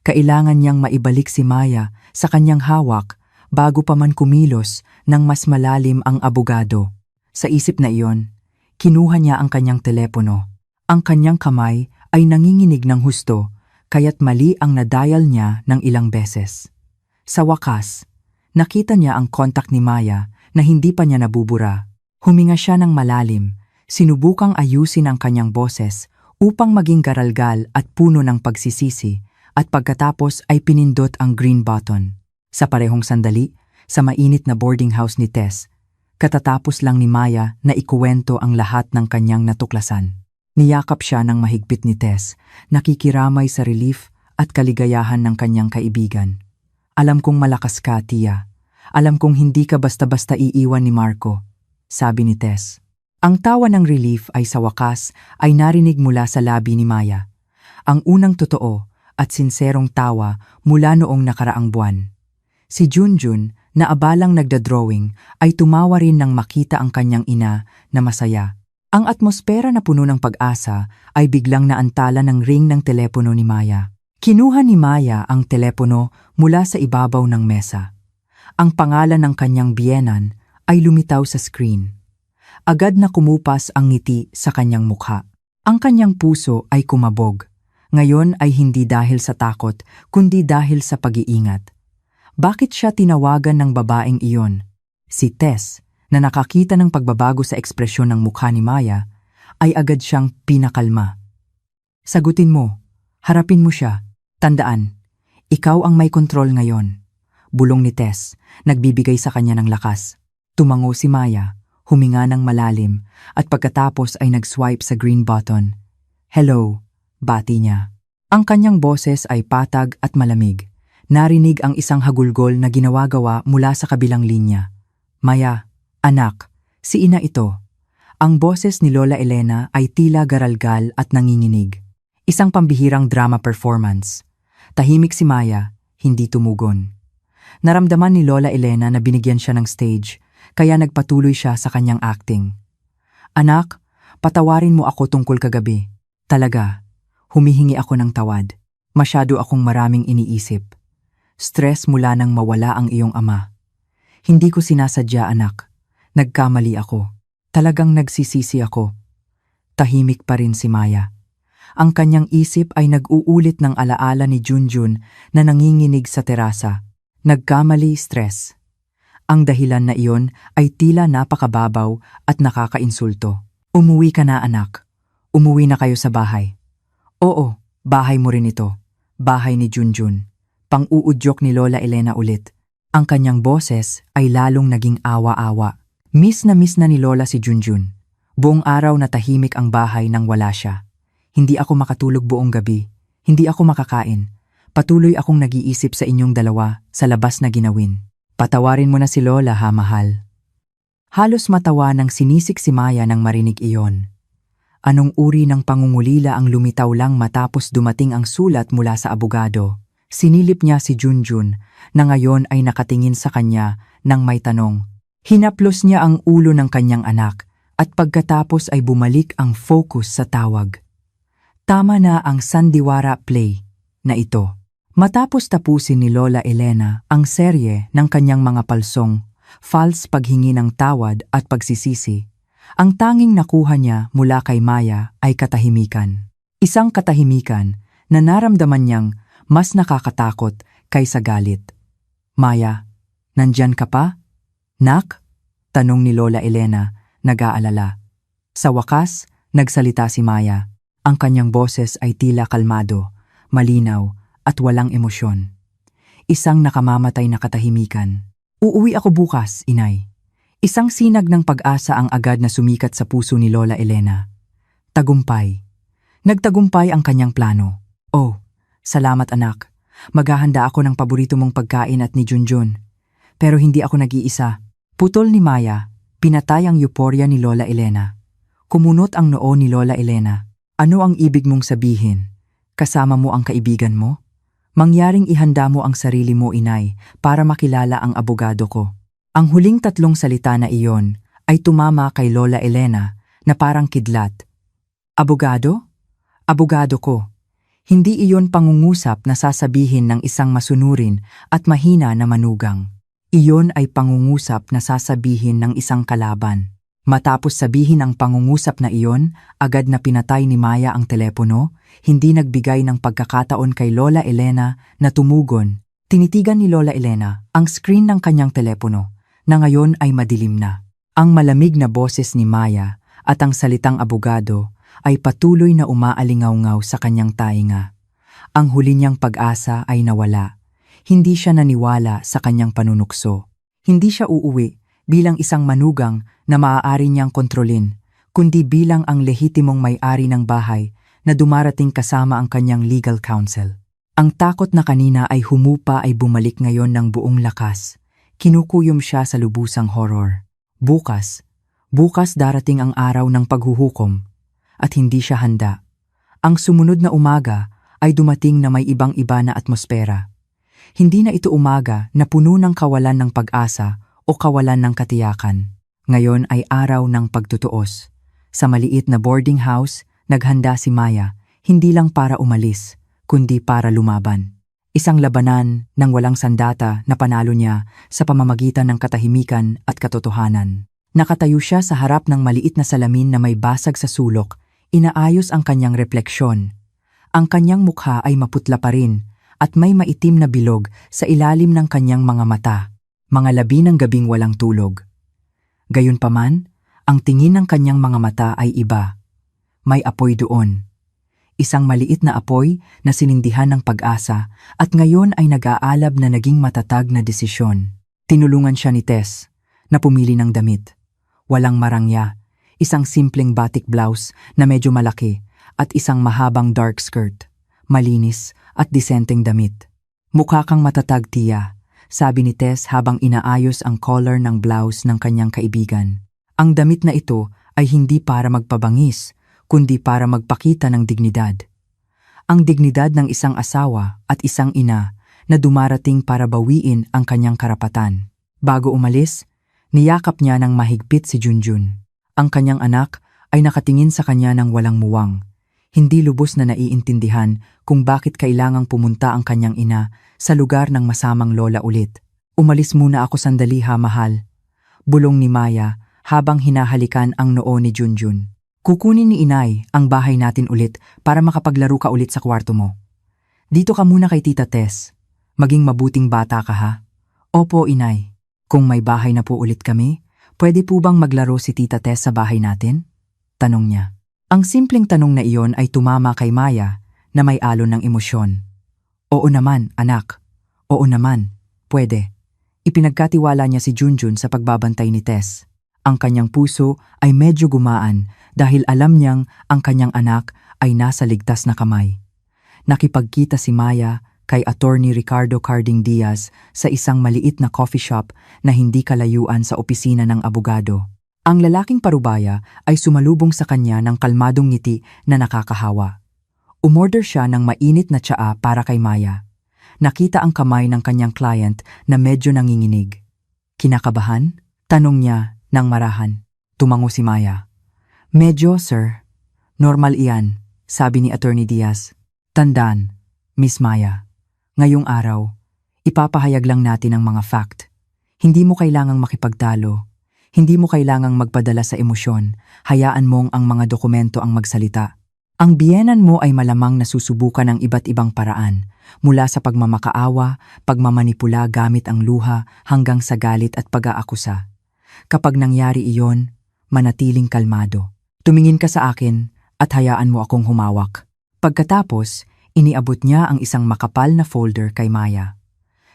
Kailangan niyang maibalik si Maya sa kanyang hawak bago pa man kumilos ng mas malalim ang abogado. Sa isip na iyon, kinuha niya ang kanyang telepono. Ang kanyang kamay ay nanginginig ng husto, kaya't mali ang nadial niya ng ilang beses. Sa wakas, nakita niya ang kontak ni Maya na hindi pa niya nabubura. Huminga siya ng malalim, sinubukang ayusin ang kanyang boses upang maging garalgal at puno ng pagsisisi, at pagkatapos ay pinindot ang green button. Sa parehong sandali, sa mainit na boarding house ni Tess, katatapos lang ni Maya na ikuwento ang lahat ng kanyang natuklasan. Niyakap siya ng mahigpit ni Tess, nakikiramay sa relief at kaligayahan ng kanyang kaibigan. Alam kong malakas ka, Tia. Alam kong hindi ka basta-basta iiwan ni Marco, sabi ni Tess. Ang tawa ng relief ay sa wakas ay narinig mula sa labi ni Maya. Ang unang totoo at sinserong tawa mula noong nakaraang buwan. Si Junjun, na abalang nagda-drawing, ay tumawa rin nang makita ang kanyang ina na masaya. Ang atmosfera na puno ng pag-asa ay biglang naantala ng ring ng telepono ni Maya. Kinuha ni Maya ang telepono mula sa ibabaw ng mesa. Ang pangalan ng kanyang biyenan ay lumitaw sa screen. Agad na kumupas ang ngiti sa kanyang mukha. Ang kanyang puso ay kumabog. Ngayon ay hindi dahil sa takot, kundi dahil sa pag-iingat. Bakit siya tinawagan ng babaeng iyon? Si Tess, na nakakita ng pagbabago sa ekspresyon ng mukha ni Maya, ay agad siyang pinakalma. Sagutin mo, harapin mo siya. Tandaan, ikaw ang may kontrol ngayon. Bulong ni Tess, nagbibigay sa kanya ng lakas. Tumango si Maya, huminga ng malalim, at pagkatapos ay nag-swipe sa green button. Hello, bati niya. Ang kanyang boses ay patag at malamig. Narinig ang isang hagulgol na ginawagawa mula sa kabilang linya. Maya, anak, si ina ito. Ang boses ni Lola Elena ay tila garalgal at nanginginig. Isang pambihirang drama performance. Tahimik si Maya, hindi tumugon. Naramdaman ni Lola Elena na binigyan siya ng stage, kaya nagpatuloy siya sa kanyang acting. Anak, patawarin mo ako tungkol kagabi. Talaga, humihingi ako ng tawad. Masyado akong maraming iniisip. Stress mula nang mawala ang iyong ama. Hindi ko sinasadya, anak. Nagkamali ako. Talagang nagsisisi ako. Tahimik pa rin si Maya. Ang kanyang isip ay nag-uulit ng alaala ni Junjun na nanginginig sa terasa. Nagkamali, stress. Ang dahilan na iyon ay tila napakababaw at nakakainsulto. Umuwi ka na, anak. Umuwi na kayo sa bahay. Oo, bahay mo rin ito. Bahay ni Junjun. Pang-uudyok ni Lola Elena ulit. Ang kanyang boses ay lalong naging awa-awa. Miss na ni Lola si Junjun. Buong araw na tahimik ang bahay nang wala siya. Hindi ako makatulog buong gabi. Hindi ako makakain. Patuloy akong nag-iisip sa inyong dalawa sa labas na ginawin. Patawarin mo na si Lola, ha, mahal. Halos matawa nang sinisik si Maya nang marinig iyon. Anong uri ng pangungulila ang lumitaw lang matapos dumating ang sulat mula sa abogado? Sinilip niya si Junjun na ngayon ay nakatingin sa kanya nang may tanong. Hinaplos niya ang ulo ng kanyang anak at pagkatapos ay bumalik ang focus sa tawag. Tama na ang sandiwara play na ito. Matapos tapusin ni Lola Elena ang serye ng kanyang mga palsong, false paghingi ng tawad at pagsisisi, ang tanging nakuha niya mula kay Maya ay katahimikan. Isang katahimikan na naramdaman niyang mas nakakatakot kaysa galit. Maya, nandyan ka pa? Nak? Tanong ni Lola Elena, nag-aalala. Sa wakas, nagsalita si Maya. Ang kanyang boses ay tila kalmado, malinaw at walang emosyon. Isang nakamamatay na katahimikan. Uuwi ako bukas, inay. Isang sinag ng pag-asa ang agad na sumikat sa puso ni Lola Elena. Tagumpay. Nagtagumpay ang kanyang plano. Oh, salamat anak. Maghahanda ako ng paborito mong pagkain at ni Junjun. Pero hindi ako nag-iisa. Putol ni Maya, pinatay ang euporya ni Lola Elena. Kumunot ang noo ni Lola Elena. Ano ang ibig mong sabihin? Kasama mo ang kaibigan mo? Mangyaring ihanda mo ang sarili mo, inay, para makilala ang abogado ko. Ang huling tatlong salita na iyon ay tumama kay Lola Elena na parang kidlat. Abogado? Abogado ko. Hindi iyon pangungusap na sasabihin ng isang masunurin at mahina na manugang. Iyon ay pangungusap na sasabihin ng isang kalaban. Matapos sabihin ang pangungusap na iyon, agad na pinatay ni Maya ang telepono, hindi nagbigay ng pagkakataon kay Lola Elena na tumugon. Tinitigan ni Lola Elena ang screen ng kanyang telepono na ngayon ay madilim na. Ang malamig na boses ni Maya at ang salitang abogado ay patuloy na umaalingaw-ngaw sa kanyang tainga. Ang huli niyang pag-asa ay nawala. Hindi siya naniwala sa kanyang panunukso. Hindi siya uuwi bilang isang manugang na maaari niyang kontrolin, kundi bilang ang lehitimong may-ari ng bahay na dumarating kasama ang kanyang legal counsel. Ang takot na kanina ay humupa ay bumalik ngayon ng buong lakas. Kinukuyom siya sa lubusang horror. Bukas darating ang araw ng paghuhukom at hindi siya handa. Ang sumunod na umaga ay dumating na may ibang-iba na atmosfera. Hindi na ito umaga na puno ng kawalan ng pag-asa o kawalan ng katiyakan. Ngayon ay araw ng pagtutuos. Sa maliit na boarding house, naghanda si Maya, hindi lang para umalis, kundi para lumaban. Isang labanan ng walang sandata na panalo niya sa pamamagitan ng katahimikan at katotohanan. Nakatayo siya sa harap ng maliit na salamin na may basag sa sulok, inaayos ang kanyang refleksyon. Ang kanyang mukha ay maputla pa rin at may maitim na bilog sa ilalim ng kanyang mga mata. Mga labi ng gabing walang tulog. Gayunpaman, ang tingin ng kanyang mga mata ay iba. May apoy doon. Isang maliit na apoy na sinindihan ng pag-asa at ngayon ay nag-aalab na naging matatag na desisyon. Tinulungan siya ni Tess na pumili ng damit. Walang marangya, isang simpleng batik blouse na medyo malaki at isang mahabang dark skirt. Malinis at disenteng damit. Mukha kang matatag, tiya, sabi ni Tess habang inaayos ang collar ng blouse ng kanyang kaibigan. Ang damit na ito ay hindi para magpabangis, kundi para magpakita ng dignidad. Ang dignidad ng isang asawa at isang ina na dumarating para bawiin ang kanyang karapatan. Bago umalis, niyakap niya ng mahigpit si Junjun. Ang kanyang anak ay nakatingin sa kanya ng walang muwang. Hindi lubos na naiintindihan kung bakit kailangang pumunta ang kanyang ina sa lugar ng masamang lola ulit. Umalis muna ako sandali, ha, mahal. Bulong ni Maya habang hinahalikan ang noo ni Junjun. Kukunin ni inay ang bahay natin ulit para makapaglaro ka ulit sa kwarto mo. Dito ka muna kay Tita Tess. Maging mabuting bata ka, ha? Opo, inay. Kung may bahay na po ulit kami, pwede po bang maglaro si Tita Tess sa bahay natin? Tanong niya. Ang simpleng tanong na iyon ay tumama kay Maya na may alon ng emosyon. Oo naman, anak. Oo naman, pwede. Ipinagkatiwala niya si Junjun sa pagbabantay ni Tess. Ang kanyang puso ay medyo gumaan dahil alam niyang ang kanyang anak ay nasa ligtas na kamay. Nakipagkita si Maya kay Attorney Ricardo Carding Diaz sa isang maliit na coffee shop na hindi kalayuan sa opisina ng abogado. Ang lalaking parubaya ay sumalubong sa kanya ng kalmadong ngiti na nakakahawa. Umorder siya ng mainit na tsaa para kay Maya. Nakita ang kamay ng kanyang client na medyo nanginginig. Kinakabahan? Tanong niya nang marahan. Tumango si Maya. Medyo, sir. Normal iyan, sabi ni Attorney Diaz. Tandaan, Miss Maya. Ngayong araw, ipapahayag lang natin ang mga fact. Hindi mo kailangang makipagtalo. Hindi mo kailangang magpadala sa emosyon. Hayaan mong ang mga dokumento ang magsalita. Ang biyenan mo ay malamang nasusubukan ng iba't ibang paraan, mula sa pagmamakaawa, pagmamanipula gamit ang luha hanggang sa galit at pag-aakusa. Kapag nangyari iyon, manatiling kalmado. Tumingin ka sa akin at hayaan mo akong humawak. Pagkatapos, iniabot niya ang isang makapal na folder kay Maya.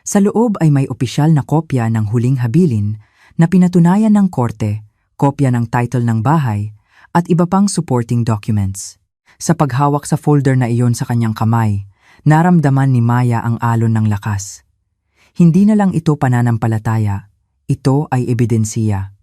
Sa loob ay may opisyal na kopya ng huling habilin na pinatunayan ng korte, kopya ng title ng bahay, at iba pang supporting documents. Sa paghawak sa folder na iyon sa kanyang kamay, naramdaman ni Maya ang alon ng lakas. Hindi na lang ito pananampalataya, ito ay ebidensiya.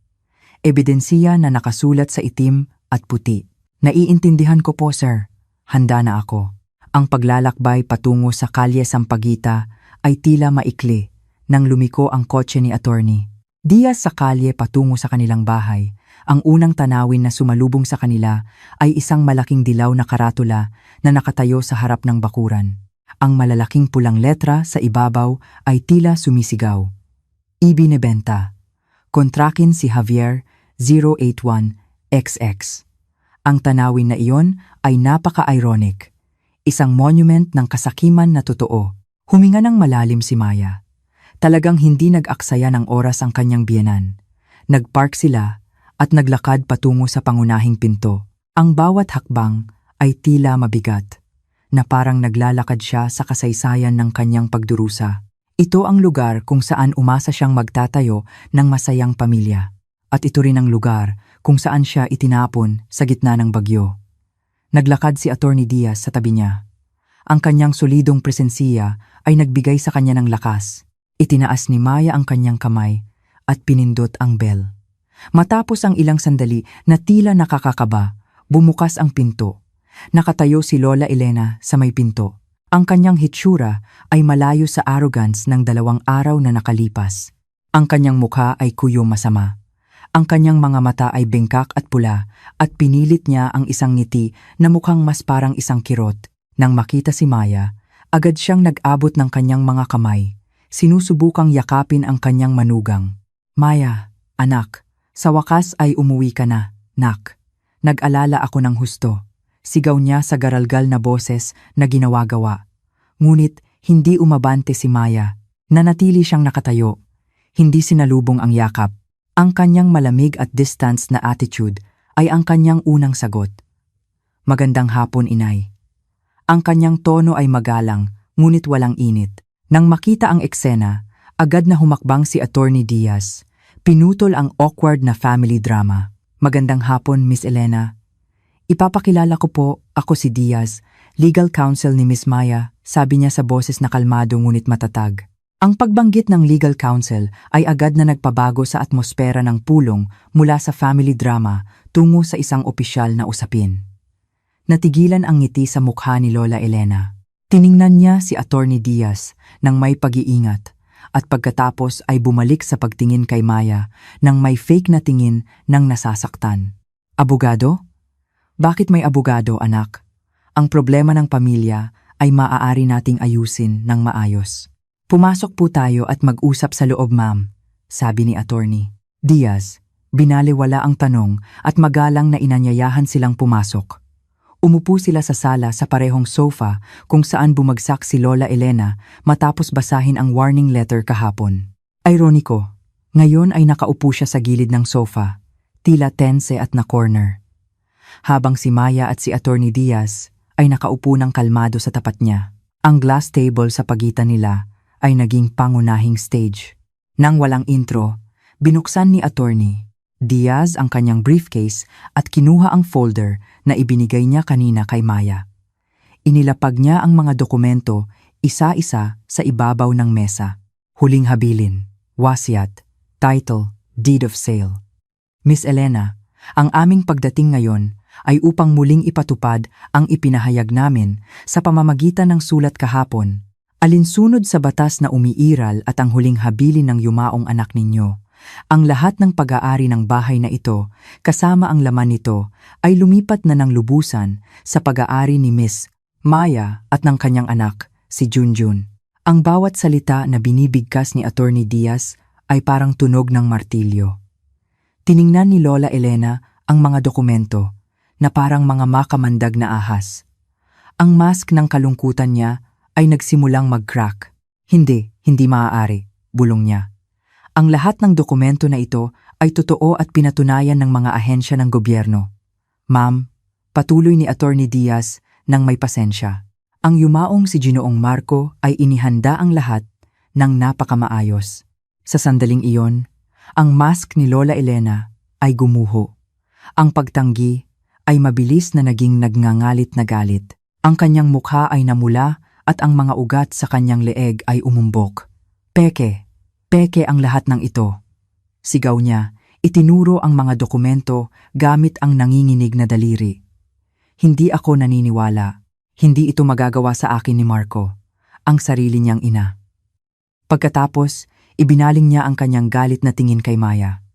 Ebidensiya na nakasulat sa itim at puti. Naiintindihan ko po, sir. Handa na ako. Ang paglalakbay patungo sa Kalye Sampaguita ay tila maikli nang lumiko ang kotse ni attorney. Diaz sa kalye patungo sa kanilang bahay. Ang unang tanawin na sumalubong sa kanila ay isang malaking dilaw na karatula na nakatayo sa harap ng bakuran. Ang malalaking pulang letra sa ibabaw ay tila sumisigaw. Ibinebenta. Kontrakin si Javier 081XX. Ang tanawin na iyon ay napaka-ironic. Isang monument ng kasakiman na totoo. Huminga ng malalim si Maya. Talagang hindi nag-aksaya ng oras ang kanyang biyenan. Nagpark sila at naglakad patungo sa pangunahing pinto. Ang bawat hakbang ay tila mabigat, na parang naglalakad siya sa kasaysayan ng kanyang pagdurusa. Ito ang lugar kung saan umasa siyang magtatayo ng masayang pamilya. At ito rin ang lugar kung saan siya itinapon sa gitna ng bagyo. Naglakad si Attorney Diaz sa tabi niya. Ang kanyang solidong presensiya ay nagbigay sa kanya ng lakas. Itinaas ni Maya ang kanyang kamay at pinindot ang bell. Matapos ang ilang sandali na tila nakakakaba, bumukas ang pinto. Nakatayo si Lola Elena sa may pinto. Ang kanyang hitsura ay malayo sa arrogance ng 2 araw na nakalipas. Ang kanyang mukha ay kuyo masama. Ang kanyang mga mata ay bengkak at pula at pinilit niya ang isang ngiti na mukhang mas parang isang kirot. Nang makita si Maya, agad siyang nag-abot ng kanyang mga kamay. Sinusubukang yakapin ang kanyang manugang. Maya, anak, sa wakas ay umuwi ka na, nak. Nag-alala ako ng husto. Sigaw niya sa garalgal na boses na ginawa-gawa. Ngunit hindi umabante si Maya. Nanatili siyang nakatayo. Hindi sinalubong ang yakap. Ang kanyang malamig at distance na attitude ay ang kanyang unang sagot. Magandang hapon, inay. Ang kanyang tono ay magalang, ngunit walang init. Nang makita ang eksena, agad na humakbang si Attorney Diaz. Pinutol ang awkward na family drama. Magandang hapon, Miss Elena. Ipapakilala ko po, ako si Diaz, legal counsel ni Miss Maya, sabi niya sa boses na kalmado ngunit matatag. Ang pagbanggit ng legal counsel ay agad na nagpabago sa atmosfera ng pulong mula sa family drama tungo sa isang opisyal na usapin. Natigilan ang ngiti sa mukha ni Lola Elena. Tiningnan niya si Attorney Diaz nang may pag-iingat at pagkatapos ay bumalik sa pagtingin kay Maya nang may fake na tingin ng nasasaktan. Abogado? Bakit may abogado, anak? Ang problema ng pamilya ay maaari nating ayusin ng maayos. Pumasok po tayo at mag-usap sa loob, ma'am, sabi ni Attorney Diaz. Binaliwala ang tanong at magalang na inanyayahan silang pumasok. Umupo sila sa sala sa parehong sofa kung saan bumagsak si Lola Elena matapos basahin ang warning letter kahapon. Ironiko, ngayon ay nakaupo siya sa gilid ng sofa, tila tense at na-corner. Habang si Maya at si Attorney Diaz ay nakaupo ng kalmado sa tapat niya. Ang glass table sa pagitan nila ay naging pangunahing stage. Nang walang intro, binuksan ni Attorney Diaz ang kanyang briefcase at kinuha ang folder na ibinigay niya kanina kay Maya. Inilapag niya ang mga dokumento isa-isa sa ibabaw ng mesa. Huling habilin, wasiat, title, deed of sale. Miss Elena, ang aming pagdating ngayon ay upang muling ipatupad ang ipinahayag namin sa pamamagitan ng sulat kahapon, alinsunod sa batas na umiiral at ang huling habilin ng yumaong anak ninyo. Ang lahat ng pag-aari ng bahay na ito, kasama ang laman nito, ay lumipat na ng lubusan sa pag-aari ni Miss Maya at ng kanyang anak, si Junjun. Ang bawat salita na binibigkas ni Attorney Diaz ay parang tunog ng martilyo. Tiningnan ni Lola Elena ang mga dokumento na parang mga makamandag na ahas. Ang mask ng kalungkutan niya ay nagsimulang mag-crack. Hindi maaari, bulong niya. Ang lahat ng dokumento na ito ay totoo at pinatunayan ng mga ahensya ng gobyerno. Ma'am, patuloy ni Attorney Diaz nang may pasensya. Ang yumaong si Ginoong Marco ay inihanda ang lahat ng napakamaayos. Sa sandaling iyon, ang mask ni Lola Elena ay gumuho. Ang pagtanggi ay mabilis na naging nagngangalit na galit. Ang kanyang mukha ay namula at ang mga ugat sa kanyang leeg ay umumbok. Peke ang lahat ng ito. Sigaw niya, Itinuro ang mga dokumento gamit ang nanginginig na daliri. Hindi ako naniniwala. Hindi ito magagawa sa akin ni Marco, ang sarili niyang ina. Pagkatapos, ibinaling niya ang kanyang galit na tingin kay Maya.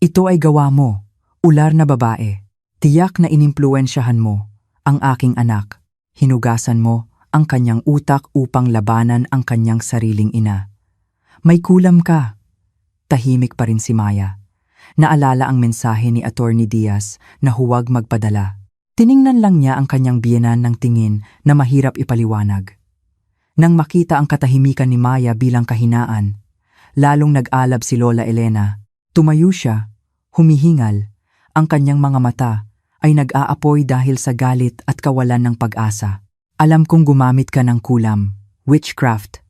Ito ay gawa mo, ular na babae. Tiyak na inimpluwensyahan mo ang aking anak. Hinugasan mo ang kanyang utak upang labanan ang kanyang sariling ina. May kulam ka. Tahimik pa rin si Maya. Naalala ang mensahe ni Attorney Diaz na huwag magpadala. Tiningnan lang niya ang kanyang biyenan ng tingin na mahirap ipaliwanag. Nang makita ang katahimikan ni Maya bilang kahinaan, lalong nag-alab si Lola Elena. Tumayo siya, humihingal. Ang kanyang mga mata ay nag-aapoy dahil sa galit at kawalan ng pag-asa. Alam kong gumamit ka ng kulam, witchcraft,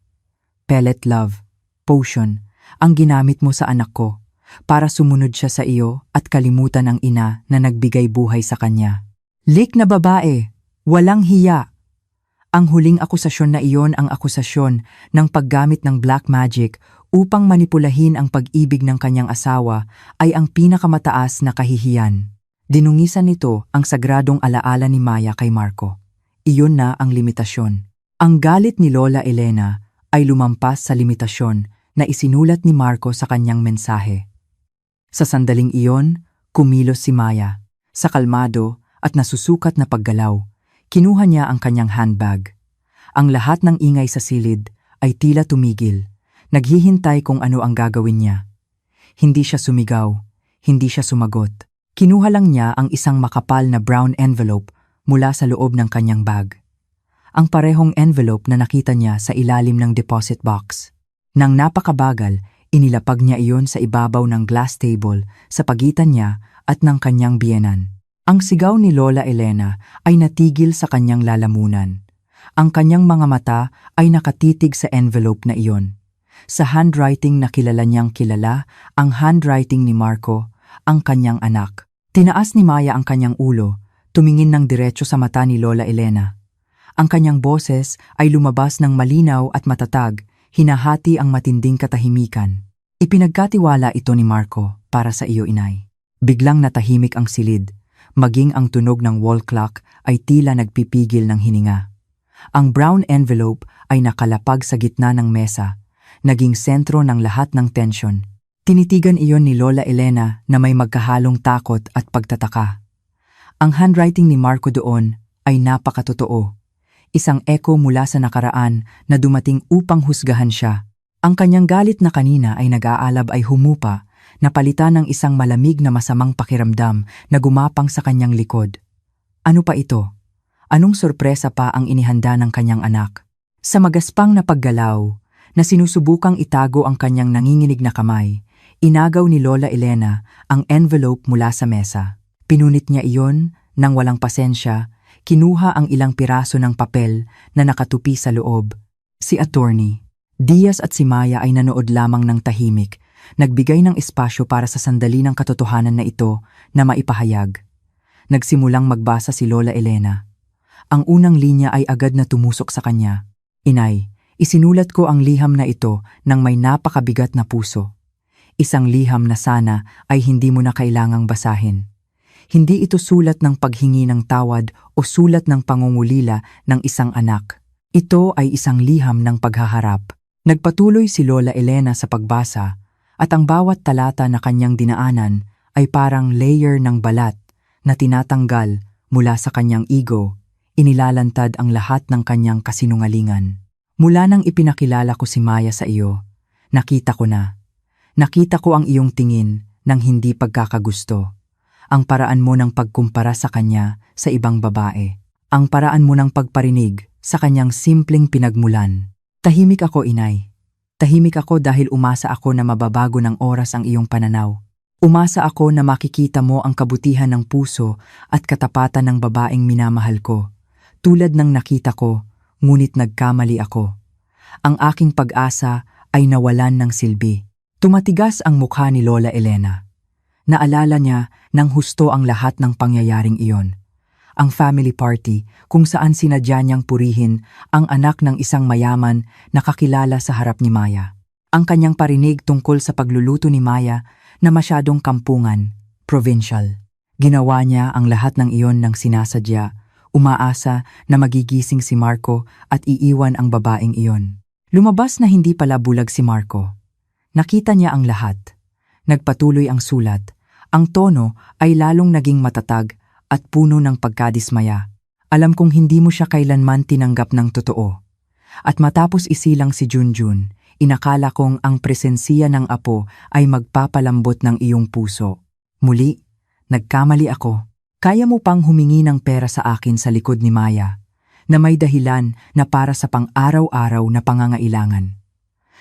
pellet love, potion, ang ginamit mo sa anak ko para sumunod siya sa iyo at kalimutan ang ina na nagbigay buhay sa kanya. Lik na babae, walang hiya. Ang huling akusasyon na iyon ang akusasyon ng paggamit ng black magic upang manipulahin ang pag-ibig ng kanyang asawa ay ang pinakamataas na kahihiyan. Dinungisan nito ang sagradong alaala ni Maya kay Marco. Iyon na ang limitasyon. Ang galit ni Lola Elena ay lumampas sa limitasyon na isinulat ni Marco sa kanyang mensahe. Sa sandaling iyon, kumilos si Maya. Sa kalmado at nasusukat na paggalaw, kinuha niya ang kanyang handbag. Ang lahat ng ingay sa silid ay tila tumigil, naghihintay kung ano ang gagawin niya. Hindi siya sumigaw, hindi siya sumagot. Kinuha lang niya ang isang makapal na brown envelope mula sa loob ng kanyang bag. Ang parehong envelope na nakita niya sa ilalim ng deposit box. Nang napakabagal, inilapag niya iyon sa ibabaw ng glass table sa pagitan niya at ng kanyang biyenan. Ang sigaw ni Lola Elena ay natigil sa kanyang lalamunan. Ang kanyang mga mata ay nakatitig sa envelope na iyon. Sa handwriting na kilala niyang kilala, ang handwriting ni Marco, ang kanyang anak. Tinaas ni Maya ang kanyang ulo, tumingin ng diretso sa mata ni Lola Elena. Ang kanyang boses ay lumabas ng malinaw at matatag, hinahati ang matinding katahimikan. Ipinagkatiwala ito ni Marco para sa iyo, inay. Biglang natahimik ang silid. Maging ang tunog ng wall clock ay tila nagpipigil ng hininga. Ang brown envelope ay nakalapag sa gitna ng mesa, naging sentro ng lahat ng tensyon. Tinitigan iyon ni Lola Elena na may magkahalong takot at pagtataka. Ang handwriting ni Marco doon ay napakatotoo. Isang echo mula sa nakaraan na dumating upang husgahan siya. Ang kanyang galit na kanina ay nag-aalab ay humupa, napalitan ng isang malamig na masamang pakiramdam na gumapang sa kanyang likod. Ano pa ito? Anong sorpresa pa ang inihanda ng kanyang anak? Sa magaspang na paggalaw, na sinusubukang itago ang kanyang nanginginig na kamay, inagaw ni Lola Elena ang envelope mula sa mesa. Pinunit niya iyon nang walang pasensya, kinuha ang ilang piraso ng papel na nakatupi sa loob. Si Attorney Diaz at si Maya ay nanood lamang ng tahimik, nagbigay ng espasyo para sa sandali ng katotohanan na ito na maipahayag. Nagsimulang magbasa si Lola Elena. Ang unang linya ay agad na tumusok sa kanya. Inay, isinulat ko ang liham na ito ng may napakabigat na puso. Isang liham na sana ay hindi mo na kailangang basahin. Hindi ito sulat ng paghingi ng tawad o sulat ng pangungulila ng isang anak. Ito ay isang liham ng paghaharap. Nagpatuloy si Lola Elena sa pagbasa at ang bawat talata na kanyang dinaanan ay parang layer ng balat na tinatanggal mula sa kanyang ego, inilalantad ang lahat ng kanyang kasinungalingan. Mula nang ipinakilala ko si Maya sa iyo, nakita ko na. Nakita ko ang iyong tingin ng hindi pagkakagusto. Ang paraan mo ng pagkumpara sa kanya sa ibang babae. Ang paraan mo ng pagparinig sa kanyang simpleng pinagmulan. Tahimik ako, inay. Tahimik ako dahil umasa ako na mababago ng oras ang iyong pananaw. Umasa ako na makikita mo ang kabutihan ng puso at katapatan ng babaeng minamahal ko. Tulad ng nakita ko, ngunit nagkamali ako. Ang aking pag-asa ay nawalan ng silbi. Tumatigas ang mukha ni Lola Elena. Naalala niya nang husto ang lahat ng pangyayaring iyon. Ang family party kung saan sinadya niyang purihin ang anak ng isang mayaman na kakilala sa harap ni Maya. Ang kanyang parinig tungkol sa pagluluto ni Maya na masyadong kampungan, provincial. Ginawa niya ang lahat ng iyon ng sinasadya, umaasa na magigising si Marco at iiwan ang babaeng iyon. Lumabas na hindi pala bulag si Marco. Nakita niya ang lahat. Nagpatuloy ang sulat. Ang tono ay lalong naging matatag at puno ng pagkadismaya. Alam kong hindi mo siya kailanman tinanggap ng totoo. At matapos isilang si Junjun, inakala kong ang presensiya ng apo ay magpapalambot ng iyong puso. Muli, nagkamali ako. Kaya mo pang humingi ng pera sa akin sa likod ni Maya, na may dahilan na para sa pang-araw-araw na pangangailangan.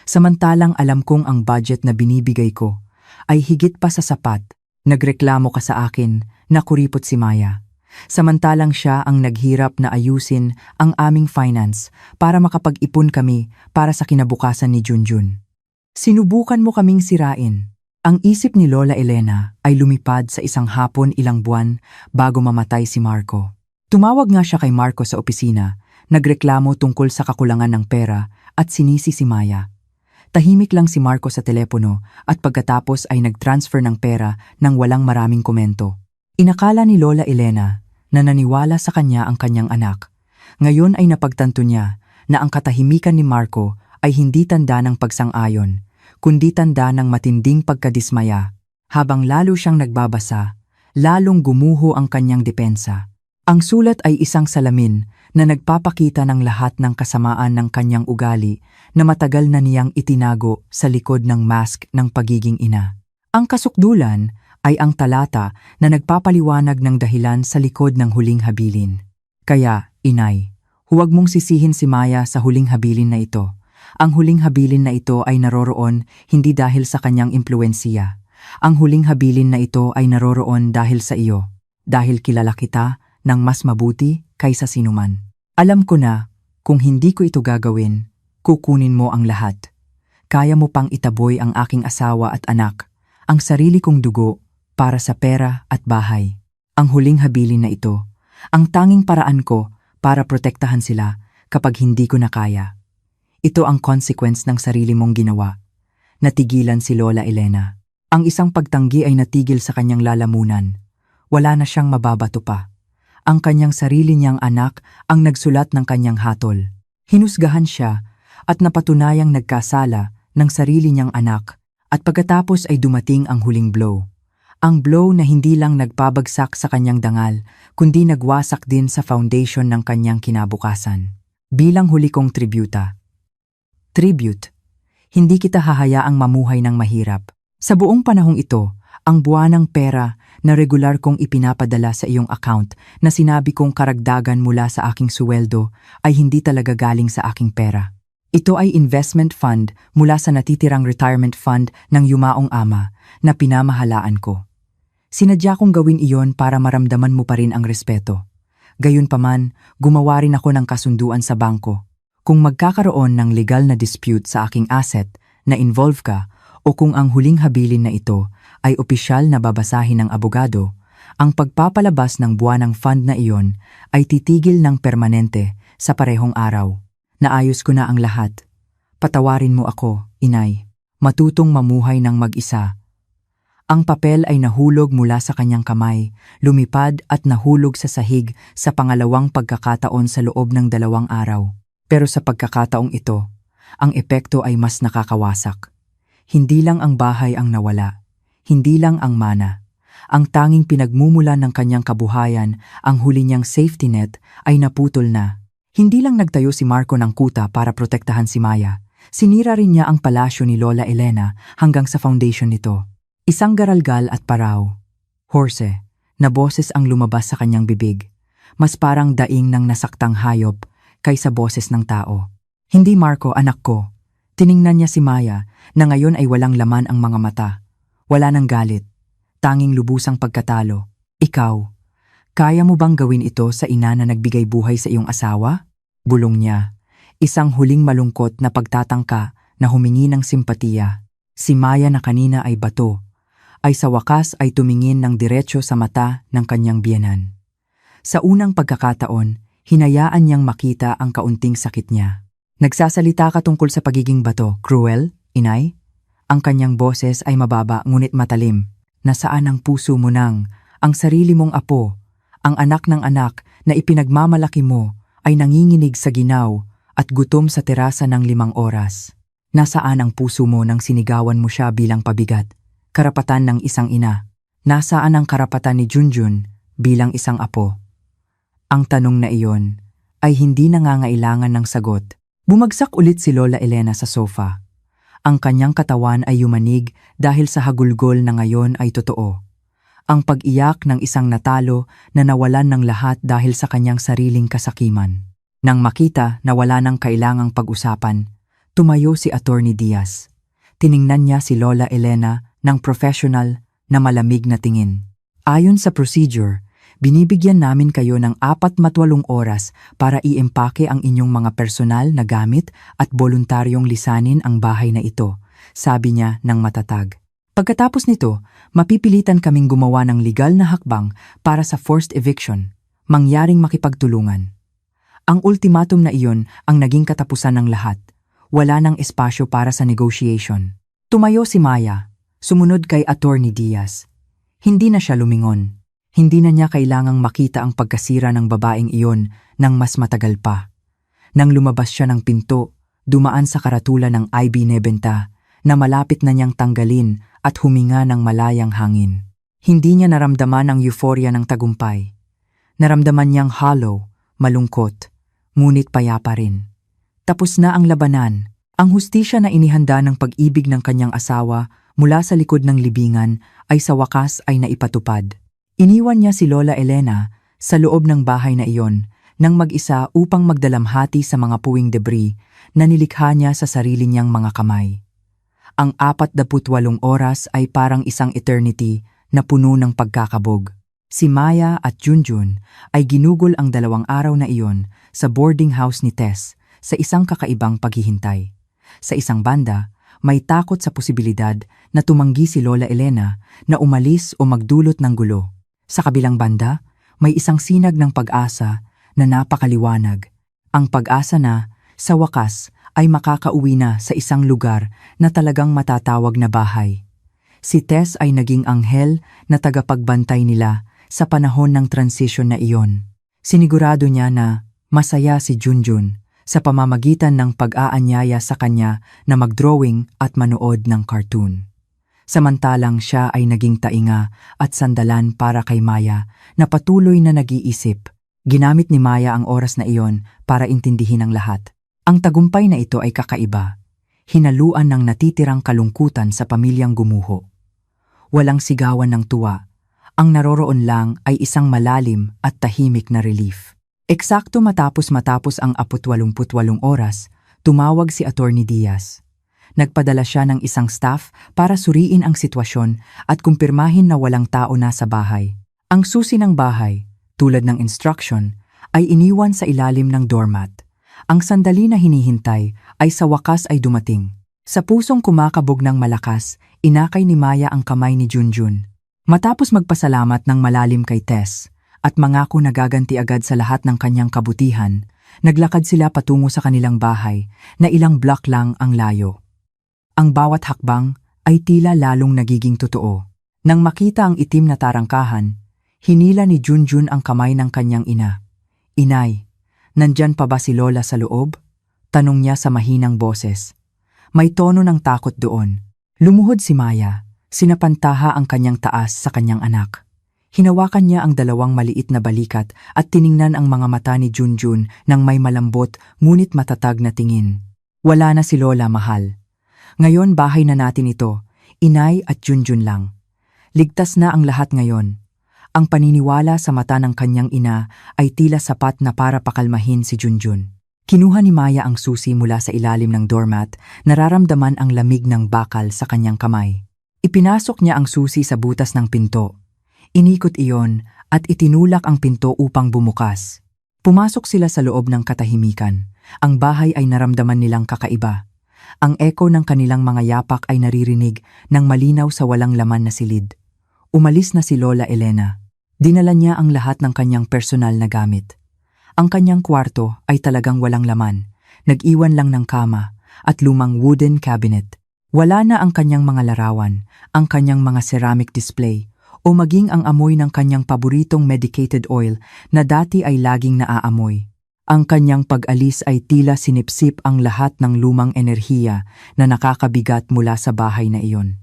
Samantalang alam kong ang budget na binibigay ko ay higit pa sa sapat. Nagreklamo ka sa akin na kuripot si Maya. Samantalang siya ang naghirap na ayusin ang aming finance para makapag-ipon kami para sa kinabukasan ni Junjun. Sinubukan mo kaming sirain. Ang isip ni Lola Elena ay lumipad sa isang hapon ilang buwan bago mamatay si Marco. Tumawag nga siya kay Marco sa opisina, nagreklamo tungkol sa kakulangan ng pera at sinisi si Maya. Tahimik lang si Marco sa telepono at pagkatapos ay nag-transfer ng pera nang walang maraming komento. Inakala ni Lola Elena na naniwala sa kanya ang kanyang anak. Ngayon ay napagtanto niya na ang katahimikan ni Marco ay hindi tanda ng pagsang-ayon, kundi tanda ng matinding pagkadismaya. Habang lalo siyang nagbabasa, lalong gumuho ang kanyang depensa. Ang sulat ay isang salamin na nagpapakita ng lahat ng kasamaan ng kanyang ugali na matagal na niyang itinago sa likod ng mask ng pagiging ina. Ang kasukdulan ay ang talata na nagpapaliwanag ng dahilan sa likod ng huling habilin. Kaya, inay, huwag mong sisihin si Maya sa huling habilin na ito. Ang huling habilin na ito ay naroroon hindi dahil sa kanyang impluwensiya. Ang huling habilin na ito ay naroroon dahil sa iyo, dahil kilala kita ng mas mabuti kaysa sinuman. Alam ko na, kung hindi ko ito gagawin, kukunin mo ang lahat. Kaya mo pang itaboy ang aking asawa at anak, ang sarili kong dugo, para sa pera at bahay. Ang huling habilin na ito, ang tanging paraan ko para protektahan sila kapag hindi ko na kaya. Ito ang consequence ng sarili mong ginawa. Natigilan si Lola Elena. Ang isang pagtanggi ay natigil sa kanyang lalamunan. Wala na siyang mababato pa. Ang kanyang sarili niyang anak ang nagsulat ng kanyang hatol. Hinusgahan siya at napatunayang nagkasala ng sarili niyang anak at pagkatapos ay dumating ang huling blow. Ang blow na hindi lang nagpabagsak sa kanyang dangal, kundi nagwasak din sa foundation ng kanyang kinabukasan. Bilang huli kong tributa. Tribute. Hindi kita hahayaang mamuhay ng mahirap. Sa buong panahong ito, ang buwanang pera na regular kong ipinapadala sa iyong account na sinabi kong karagdagan mula sa aking suweldo ay hindi talaga galing sa aking pera. Ito ay investment fund mula sa natitirang retirement fund ng yumaong ama na pinamahalaan ko. Sinadya kong gawin iyon para maramdaman mo pa rin ang respeto. Gayunpaman, gumawa rin ako ng kasunduan sa bangko. Kung magkakaroon ng legal na dispute sa aking asset na involve ka o kung ang huling habilin na ito ay opisyal na babasahin ng abogado, ang pagpapalabas ng buwanang fund na iyon ay titigil ng permanente sa parehong araw. Naayos ko na ang lahat. Patawarin mo ako, inay. Matutong mamuhay ng mag-isa. Ang papel ay nahulog mula sa kanyang kamay, lumipad at nahulog sa sahig sa pangalawang pagkakataon sa loob ng 2 araw. Pero sa pagkakataong ito, ang epekto ay mas nakakawasak. Hindi lang ang bahay ang nawala. Hindi lang ang mana. Ang tanging pinagmumulan ng kanyang kabuhayan, ang huli niyang safety net, ay naputol na. Hindi lang nagtayo si Marco ng kuta para protektahan si Maya. Sinira rin niya ang palasyo ni Lola Elena hanggang sa foundation nito. Isang garalgal at paraw. Horse, na boses ang lumabas sa kanyang bibig. Mas parang daing ng nasaktang hayop kaysa boses ng tao. Hindi Marco, anak ko. Tiningnan niya si Maya na ngayon ay walang laman ang mga mata. Wala nang galit, tanging lubusang pagkatalo. Ikaw, kaya mo bang gawin ito sa ina na nagbigay buhay sa iyong asawa? Bulong niya, isang huling malungkot na pagtatangka na humingi ng simpatiya. Si Maya na kanina ay bato, ay sa wakas ay tumingin ng diretso sa mata ng kanyang biyenan. Sa unang pagkakataon, hinayaan niyang makita ang kaunting sakit niya. Nagsasalita ka tungkol sa pagiging bato, cruel, Inay? Ang kanyang boses ay mababa ngunit matalim. Nasaan ang puso mo nang, ang sarili mong apo, ang anak ng anak na ipinagmamalaki mo ay nanginginig sa ginaw at gutom sa terasa ng 5 oras. Nasaan ang puso mo nang sinigawan mo siya bilang pabigat, karapatan ng isang ina? Nasaan ang karapatan ni Junjun bilang isang apo? Ang tanong na iyon ay hindi nangangailangan ng sagot. Bumagsak ulit si Lola Elena sa sofa. Ang kanyang katawan ay yumanig dahil sa hagulgol na ngayon ay totoo. Ang pag-iyak ng isang natalo na nawalan ng lahat dahil sa kanyang sariling kasakiman. Nang makita na wala nang kailangang pag-usapan, tumayo si Attorney Diaz. Tiningnan niya si Lola Elena ng professional na malamig na tingin. Ayon sa procedure, binibigyan namin kayo ng 48 oras para iempake ang inyong mga personal na gamit at voluntaryong lisanin ang bahay na ito, sabi niya ng matatag. Pagkatapos nito, mapipilitan kaming gumawa ng legal na hakbang para sa forced eviction, mangyaring makipagtulungan. Ang ultimatum na iyon ang naging katapusan ng lahat. Wala nang espasyo para sa negotiation. Tumayo si Maya, sumunod kay Attorney Diaz. Hindi na siya lumingon. Hindi na niya kailangang makita ang pagkasira ng babaeng iyon nang mas matagal pa. Nang lumabas siya ng pinto, dumaan sa karatulan ng IB Nebenta na malapit na niyang tanggalin at huminga ng malayang hangin. Hindi niya naramdaman ang euphoria ng tagumpay. Naramdaman niyang hollow, malungkot, ngunit payapa rin. Tapos na ang labanan. Ang hustisya na inihanda ng pag-ibig ng kanyang asawa mula sa likod ng libingan ay sa wakas ay naipatupad. Iniwan niya si Lola Elena sa loob ng bahay na iyon nang mag-isa upang magdalamhati sa mga puwing debris na nilikha niya sa sarili niyang mga kamay. Ang 48 oras ay parang isang eternity na puno ng pagkakabog. Si Maya at Junjun ay ginugol ang 2 araw na iyon sa boarding house ni Tess sa isang kakaibang paghihintay. Sa isang banda, may takot sa posibilidad na tumanggi si Lola Elena na umalis o magdulot ng gulo. Sa kabilang banda, may isang sinag ng pag-asa na napakaliwanag. Ang pag-asa na, sa wakas, ay makakauwi na sa isang lugar na talagang matatawag na bahay. Si Tess ay naging anghel na tagapagbantay nila sa panahon ng transition na iyon. Sinigurado niya na masaya si Junjun sa pamamagitan ng pag-aanyaya sa kanya na mag-drawing at manood ng cartoon. Samantalang siya ay naging tainga at sandalan para kay Maya na patuloy na nag-iisip. Ginamit ni Maya ang oras na iyon para intindihin ang lahat. Ang tagumpay na ito ay kakaiba. Hinaluan ng natitirang kalungkutan sa pamilyang gumuho. Walang sigawan ng tuwa. Ang naroroon lang ay isang malalim at tahimik na relief. Eksakto matapos ang 48 oras, tumawag si Attorney Diaz. Nagpadala siya ng isang staff para suriin ang sitwasyon at kumpirmahin na walang tao na sa bahay. Ang susi ng bahay, tulad ng instruction, ay iniwan sa ilalim ng doormat. Ang sandali na hinihintay ay sa wakas ay dumating. Sa pusong kumakabog ng malakas, inakay ni Maya ang kamay ni Junjun. Matapos magpasalamat ng malalim kay Tess at mangako na gaganti agad sa lahat ng kanyang kabutihan, naglakad sila patungo sa kanilang bahay na ilang block lang ang layo. Ang bawat hakbang ay tila lalong nagiging totoo. Nang makita ang itim na tarangkahan, hinila ni Junjun ang kamay ng kanyang ina. "Inay, nandyan pa ba si Lola sa loob?" Tanong niya sa mahinang boses. May tono ng takot doon. Lumuhod si Maya. Sinapantaha ang kanyang taas sa kanyang anak. Hinawakan niya ang 2 maliit na balikat at tiningnan ang mga mata ni Junjun ng may malambot ngunit matatag na tingin. "Wala na si Lola, mahal. Ngayon bahay na natin ito, Inay at Junjun lang. Ligtas na ang lahat ngayon." Ang paniniwala sa mata ng kanyang ina ay tila sapat na para pakalmahin si Junjun. Kinuha ni Maya ang susi mula sa ilalim ng doormat, nararamdaman ang lamig ng bakal sa kanyang kamay. Ipinasok niya ang susi sa butas ng pinto. Inikot iyon at itinulak ang pinto upang bumukas. Pumasok sila sa loob ng katahimikan. Ang bahay ay naramdaman nilang kakaiba. Ang echo ng kanilang mga yapak ay naririnig ng malinaw sa walang laman na silid. Umalis na si Lola Elena. Dinala niya ang lahat ng kanyang personal na gamit. Ang kanyang kwarto ay talagang walang laman. Nag-iwan lang ng kama at lumang wooden cabinet. Wala na ang kanyang mga larawan, ang kanyang mga ceramic display, o maging ang amoy ng kanyang paboritong medicated oil na dati ay laging naaamoy. Ang kanyang pag-alis ay tila sinipsip ang lahat ng lumang enerhiya na nakakabigat mula sa bahay na iyon.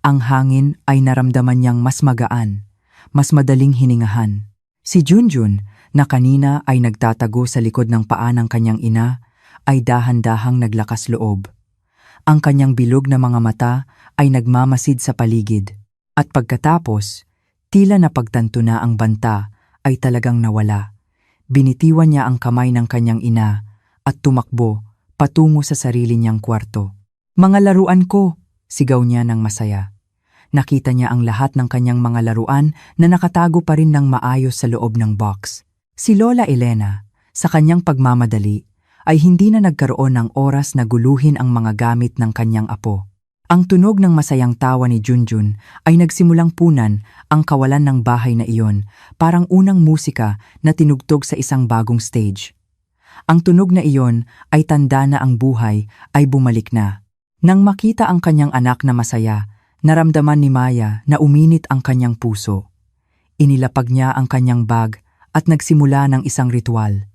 Ang hangin ay naramdaman niyang mas magaan, mas madaling hiningahan. Si Junjun, na kanina ay nagtatago sa likod ng paa ng kanyang ina, ay dahan-dahang naglakas loob. Ang kanyang bilog na mga mata ay nagmamasid sa paligid. At pagkatapos, tila napagtanto na ang banta ay talagang nawala. Binitiwan niya ang kamay ng kanyang ina at tumakbo patungo sa sarili niyang kwarto. "Mga laruan ko!" sigaw niya ng masaya. Nakita niya ang lahat ng kanyang mga laruan na nakatago pa rin ng maayos sa loob ng box. Si Lola Elena, sa kanyang pagmamadali, ay hindi na nagkaroon ng oras na guluhin ang mga gamit ng kanyang apo. Ang tunog ng masayang tawa ni Junjun ay nagsimulang punan ang kawalan ng bahay na iyon, parang unang musika na tinugtog sa isang bagong stage. Ang tunog na iyon ay tanda na ang buhay ay bumalik na. Nang makita ang kanyang anak na masaya, naramdaman ni Maya na uminit ang kanyang puso. Inilapag niya ang kanyang bag at nagsimula ng isang ritual.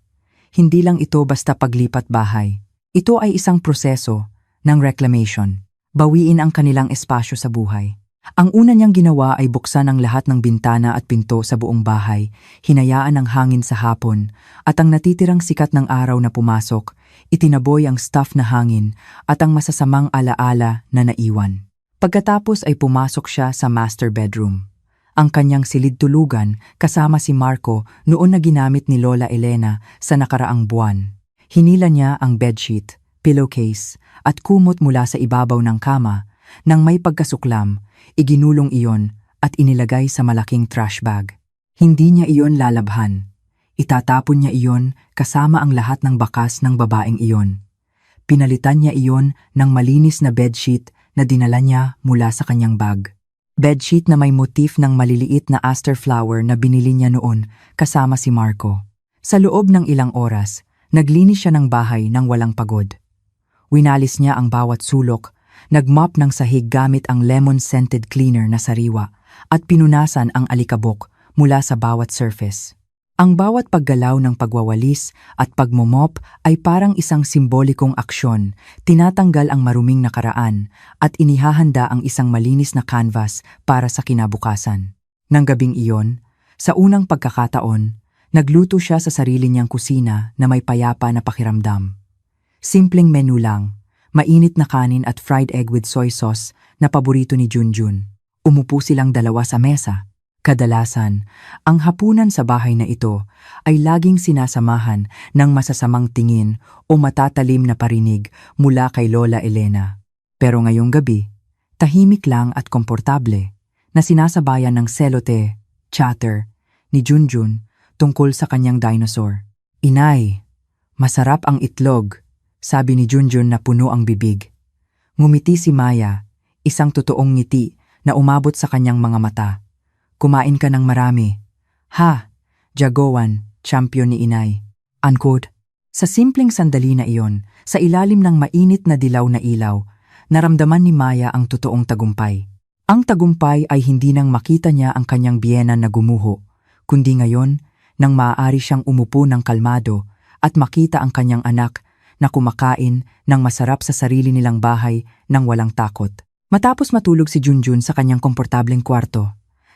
Hindi lang ito basta paglipat bahay. Ito ay isang proseso ng reclamation. Bawiin ang kanilang espasyo sa buhay. Ang una niyang ginawa ay buksan ang lahat ng bintana at pinto sa buong bahay, hinayaan ang hangin sa hapon, at ang natitirang sikat ng araw na pumasok, itinaboy ang stuff na hangin at ang masasamang alaala na naiwan. Pagkatapos ay pumasok siya sa master bedroom. Ang kanyang silid-tulugan kasama si Marco noon na ginamit ni Lola Elena sa nakaraang buwan. Hinila niya ang bedsheet, pillowcase at kumot mula sa ibabaw ng kama. Nang may pagkasuklam, iginulong iyon at inilagay sa malaking trash bag. Hindi niya iyon lalabhan. Itatapon niya iyon kasama ang lahat ng bakas ng babaeng iyon. Pinalitan niya iyon ng malinis na bedsheet na dinala niya mula sa kanyang bag. Bedsheet na may motif ng maliliit na aster flower na binili niya noon kasama si Marco. Sa loob ng ilang oras, naglinis siya ng bahay nang walang pagod. Winalis niya ang bawat sulok, nagmop ng sahig gamit ang lemon-scented cleaner na sariwa at pinunasan ang alikabok mula sa bawat surface. Ang bawat paggalaw ng pagwawalis at pagmomop ay parang isang simbolikong aksyon, tinatanggal ang maruming nakaraan at inihahanda ang isang malinis na canvas para sa kinabukasan. Nang gabing iyon, sa unang pagkakataon, nagluto siya sa sarili niyang kusina na may payapa na pakiramdam. Simpleng menu lang, mainit na kanin at fried egg with soy sauce na paborito ni Junjun. Umupo silang dalawa sa mesa. Kadalasan, ang hapunan sa bahay na ito ay laging sinasamahan ng masasamang tingin o matatalim na parinig mula kay Lola Elena. Pero ngayong gabi, tahimik lang at komportable na sinasabayan ng selote, chatter, ni Junjun tungkol sa kanyang dinosaur. "Inay, masarap ang itlog," sabi ni Junjun na puno ang bibig. Ngumiti si Maya, isang totoong ngiti na umabot sa kanyang mga mata. "Kumain ka ng marami." "Ha, Jagoan, champion ni inay." Unquote. Sa simpleng sandali na iyon, sa ilalim ng mainit na dilaw na ilaw, naramdaman ni Maya ang totoong tagumpay. Ang tagumpay ay hindi nang makita niya ang kanyang biyenan na gumuho, kundi ngayon nang maaari siyang umupo ng kalmado at makita ang kanyang anak na kumakain ng masarap sa sarili nilang bahay nang walang takot. Matapos matulog si Junjun sa kanyang komportableng kwarto,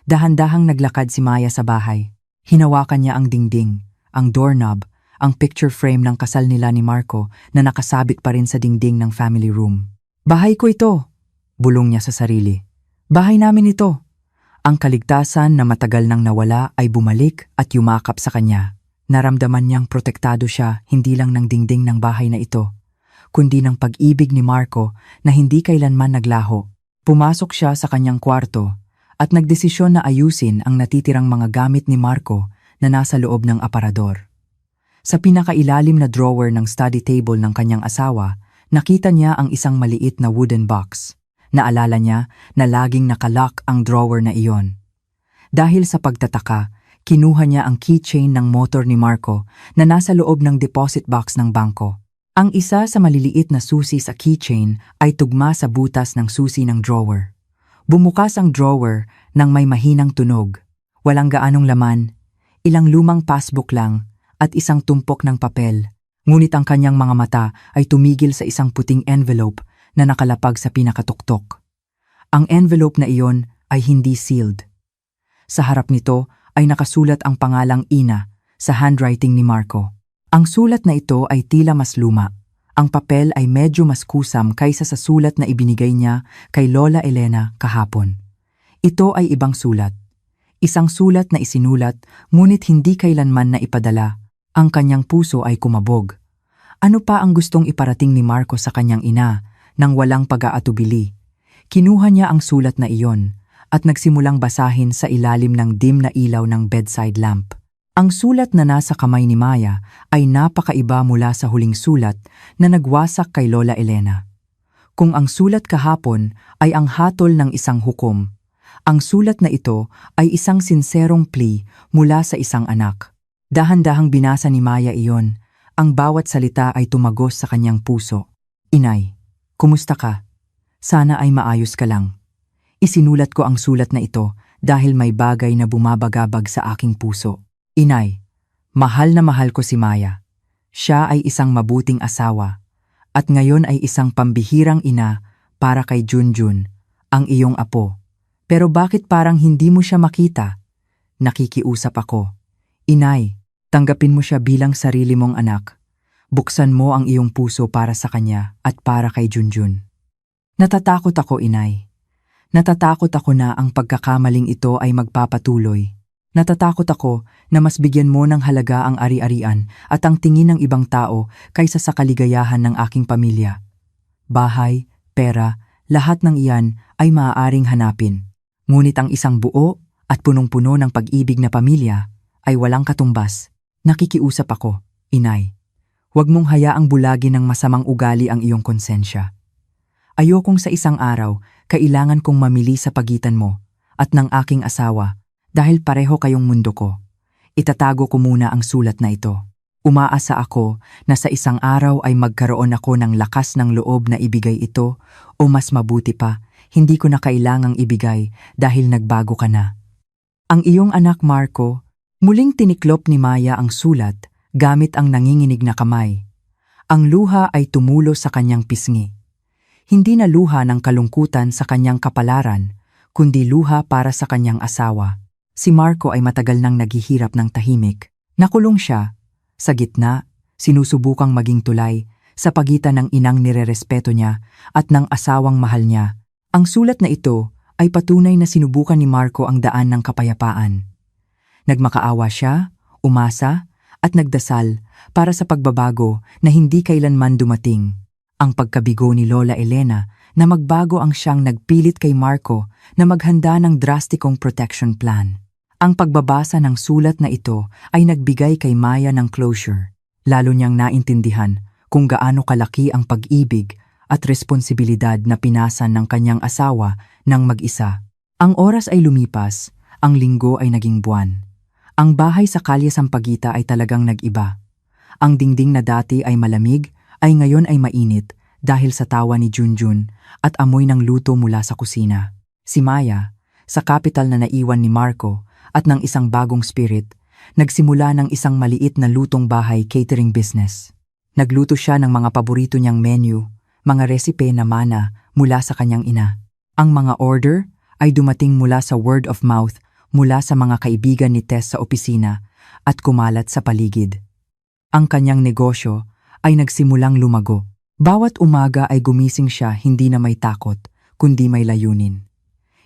dahan-dahang naglakad si Maya sa bahay. Hinawakan niya ang dingding, ang doorknob, ang picture frame ng kasal nila ni Marco na nakasabit pa rin sa dingding ng family room. "Bahay ko ito," bulong niya sa sarili. "Bahay namin ito." Ang kaligtasan na matagal nang nawala ay bumalik at yumakap sa kanya. Naramdaman niyang protektado siya hindi lang ng dingding ng bahay na ito, kundi ng pag-ibig ni Marco na hindi kailanman naglaho. Pumasok siya sa kanyang kwarto at nagdesisyon na ayusin ang natitirang mga gamit ni Marco na nasa loob ng aparador. Sa pinakailalim na drawer ng study table ng kanyang asawa, nakita niya ang isang maliit na wooden box. Naalala niya na laging nakalock ang drawer na iyon. Dahil sa pagtataka, kinuha niya ang keychain ng motor ni Marco na nasa loob ng deposit box ng bangko. Ang isa sa maliliit na susi sa keychain ay tugma sa butas ng susi ng drawer. Bumukas ang drawer nang may mahinang tunog. Walang gaanong laman, ilang lumang passbook lang at isang tumpok ng papel. Ngunit ang kanyang mga mata ay tumigil sa isang puting envelope na nakalapag sa pinakatuktok. Ang envelope na iyon ay hindi sealed. Sa harap nito ay nakasulat ang pangalang Ina sa handwriting ni Marco. Ang sulat na ito ay tila mas luma. Ang papel ay medyo mas kusam kaysa sa sulat na ibinigay niya kay Lola Elena kahapon. Ito ay ibang sulat. Isang sulat na isinulat ngunit hindi kailanman na ipadala. Ang kanyang puso ay kumabog. Ano pa ang gustong iparating ni Marco sa kanyang ina nang walang pag-aatubili? Kinuha niya ang sulat na iyon at nagsimulang basahin sa ilalim ng dim na ilaw ng bedside lamp. Ang sulat na nasa kamay ni Maya ay napakaiba mula sa huling sulat na nagwasak kay Lola Elena. Kung ang sulat kahapon ay ang hatol ng isang hukom, ang sulat na ito ay isang sinserong plea mula sa isang anak. Dahan-dahang binasa ni Maya iyon, ang bawat salita ay tumagos sa kanyang puso. Inay, kumusta ka? Sana ay maayos ka lang. Isinulat ko ang sulat na ito dahil may bagay na bumabagabag sa aking puso. Inay, mahal na mahal ko si Maya. Siya ay isang mabuting asawa at ngayon ay isang pambihirang ina para kay Junjun, ang iyong apo. Pero bakit parang hindi mo siya makita? Nakikiusap ako. Inay, tanggapin mo siya bilang sarili mong anak. Buksan mo ang iyong puso para sa kanya at para kay Junjun. Natatakot ako, Inay. Natatakot ako na ang pagkakamaling ito ay magpapatuloy. Natatakot ako na mas bigyan mo ng halaga ang ari-arian at ang tingin ng ibang tao kaysa sa kaligayahan ng aking pamilya. Bahay, pera, lahat ng iyan ay maaaring hanapin. Ngunit ang isang buo at punong-puno ng pag-ibig na pamilya ay walang katumbas. Nakikiusap ako, Inay. Huwag mong hayaang bulagin ng masamang ugali ang iyong konsensya. Ayokong sa isang araw kailangan kong mamili sa pagitan mo at ng aking asawa dahil pareho kayong mundo ko. Itatago ko muna ang sulat na ito. Umaasa ako na sa isang araw ay magkaroon ako ng lakas ng loob na ibigay ito o mas mabuti pa, hindi ko na kailangang ibigay dahil nagbago ka na. Ang iyong anak Marco, muling tiniklop ni Maya ang sulat gamit ang nanginginig na kamay. Ang luha ay tumulo sa kanyang pisngi. Hindi na luha ng kalungkutan sa kanyang kapalaran, kundi luha para sa kanyang asawa. Si Marco ay matagal nang naghihirap ng tahimik. Nakulong siya. Sa gitna, sinusubukang maging tulay sa pagitan ng inang nirerespeto niya at ng asawang mahal niya. Ang sulat na ito ay patunay na sinubukan ni Marco ang daan ng kapayapaan. Nagmakaawa siya, umasa, at nagdasal para sa pagbabago na hindi kailanman dumating. Ang pagkabigo ni Lola Elena na magbago ang siyang nagpilit kay Marco na maghanda ng drastikong protection plan. Ang pagbabasa ng sulat na ito ay nagbigay kay Maya ng closure. Lalo niyang naintindihan kung gaano kalaki ang pag-ibig at responsibilidad na pinasan ng kanyang asawa ng mag-isa. Ang oras ay lumipas, ang linggo ay naging buwan. Ang bahay sa Kalye Sampaguita ay talagang nag-iba. Ang dingding na dati ay malamig ay ngayon ay mainit dahil sa tawa ni Junjun at amoy ng luto mula sa kusina. Si Maya, sa kapital na naiwan ni Marco at ng isang bagong spirit, nagsimula ng isang maliit na lutong bahay catering business. Nagluto siya ng mga paborito niyang menu, mga resipe na mana mula sa kanyang ina. Ang mga order ay dumating mula sa word of mouth mula sa mga kaibigan ni Tess sa opisina at kumalat sa paligid. Ang kanyang negosyo ay nagsimulang lumago. Bawat umaga ay gumising siya hindi na may takot, kundi may layunin.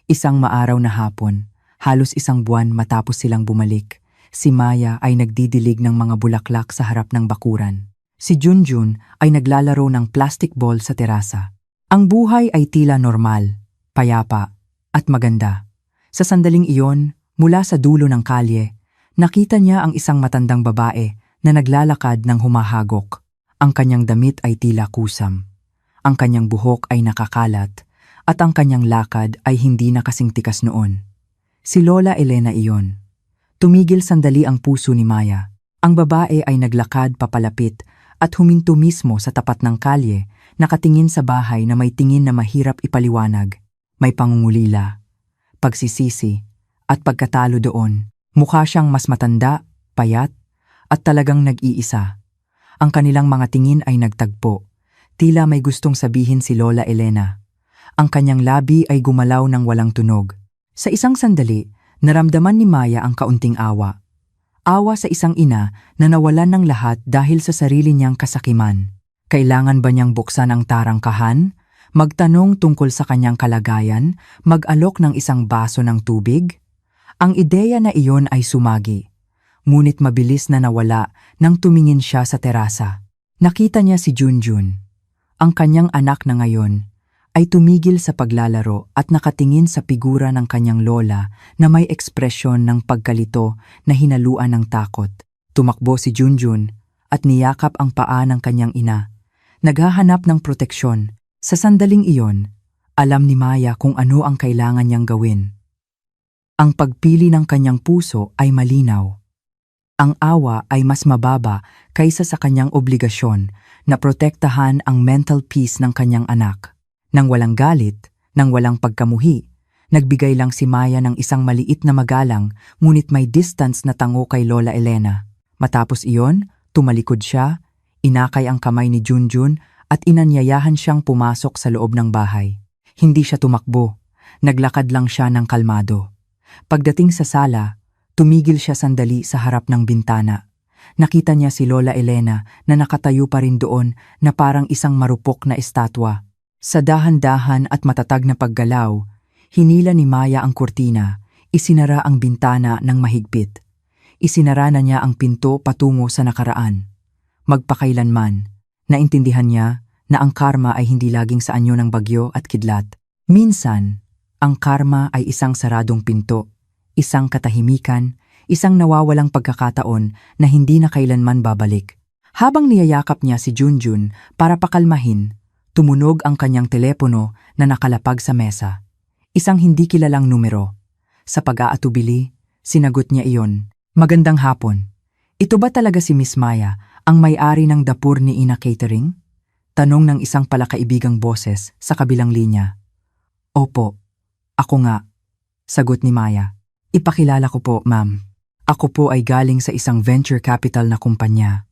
Isang maaraw na hapon, halos isang buwan matapos silang bumalik, si Maya ay nagdidilig ng mga bulaklak sa harap ng bakuran. Si Junjun ay naglalaro ng plastic ball sa terasa. Ang buhay ay tila normal, payapa, at maganda. Sa sandaling iyon, mula sa dulo ng kalye, nakita niya ang isang matandang babae na naglalakad ng humahagok. Ang kanyang damit ay tila kusam. Ang kanyang buhok ay nakakalat, at ang kanyang lakad ay hindi na kasing tikas noon. Si Lola Elena iyon. Tumigil sandali ang puso ni Maya. Ang babae ay naglakad papalapit at huminto mismo sa tapat ng kalye, nakatingin sa bahay na may tingin na mahirap ipaliwanag. May pangungulila, pagsisisi, at pagkatalo doon. Mukha siyang mas matanda, payat, at talagang nag-iisa. Ang kanilang mga tingin ay nagtagpo. Tila may gustong sabihin si Lola Elena. Ang kanyang labi ay gumalaw ng walang tunog. Sa isang sandali, naramdaman ni Maya ang kaunting awa. Awa sa isang ina na nawalan ng lahat dahil sa sarili niyang kasakiman. Kailangan ba niyang buksan ang tarangkahan? Magtanong tungkol sa kanyang kalagayan? Mag-alok ng isang baso ng tubig? Ang ideya na iyon ay sumagi. Ngunit mabilis na nawala nang tumingin siya sa terasa. Nakita niya si Junjun. Ang kanyang anak na ngayon ay tumigil sa paglalaro at nakatingin sa figura ng kanyang lola na may ekspresyon ng pagkalito na hinaluan ng takot. Tumakbo si Junjun at niyakap ang paa ng kanyang ina. Naghahanap ng proteksyon. Sa sandaling iyon, alam ni Maya kung ano ang kailangan niyang gawin. Ang pagpili ng kanyang puso ay malinaw. Ang awa ay mas mababa kaysa sa kanyang obligasyon na protektahan ang mental peace ng kanyang anak. Nang walang galit, nang walang pagkamuhi, nagbigay lang si Maya ng isang maliit na magalang ngunit may distance na tango kay Lola Elena. Matapos iyon, tumalikod siya, inakay ang kamay ni Junjun at inanyayahan siyang pumasok sa loob ng bahay. Hindi siya tumakbo, naglakad lang siya ng kalmado. Pagdating sa sala, tumigil siya sandali sa harap ng bintana. Nakita niya si Lola Elena na nakatayo pa rin doon na parang isang marupok na estatwa. Sa dahan-dahan at matatag na paggalaw, hinila ni Maya ang kurtina, isinara ang bintana ng mahigpit. Isinara na niya ang pinto patungo sa nakaraan. Magpakailanman, naintindihan niya na ang karma ay hindi laging sa anyo ng bagyo at kidlat. Minsan, ang karma ay isang saradong pinto, isang katahimikan, isang nawawalang pagkakataon na hindi na kailanman babalik. Habang niyayakap niya si Junjun para pakalmahin, tumunog ang kanyang telepono na nakalapag sa mesa. Isang hindi kilalang numero. Sa pag-aatubili, sinagot niya iyon. Magandang hapon. Ito ba talaga si Miss Maya, ang may-ari ng dapur ni Ina Catering? Tanong ng isang palakaibigang boses sa kabilang linya. Opo, ako nga. Sagot ni Maya. Ipakilala ko po, ma'am. Ako po ay galing sa isang venture capital na kumpanya.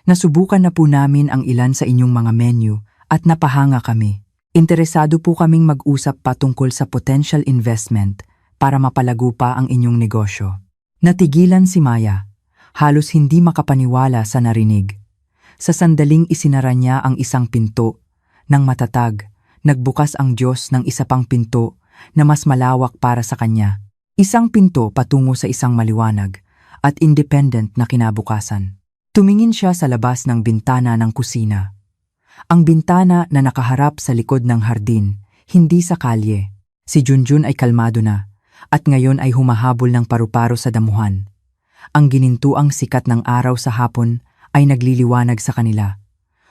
Nasubukan na po namin ang ilan sa inyong mga menu at napahanga kami. Interesado po kaming mag-usap patungkol sa potential investment para mapalago pa ang inyong negosyo. Natigilan si Maya. Halos hindi makapaniwala sa narinig. Sa sandaling isinara niya ang isang pinto. Nang matatag, nagbukas ang Diyos ng isa pang pinto na mas malawak para sa kanya. Isang pinto patungo sa isang maliwanag at independent na kinabukasan. Tumingin siya sa labas ng bintana ng kusina. Ang bintana na nakaharap sa likod ng hardin, hindi sa kalye. Si Junjun ay kalmado na, at ngayon ay humahabol ng paru-paro sa damuhan. Ang ginintuang sikat ng araw sa hapon ay nagliliwanag sa kanila.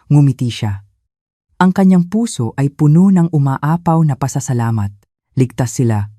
Ngumiti siya. Ang kanyang puso ay puno ng umaapaw na pasasalamat. Ligtas sila,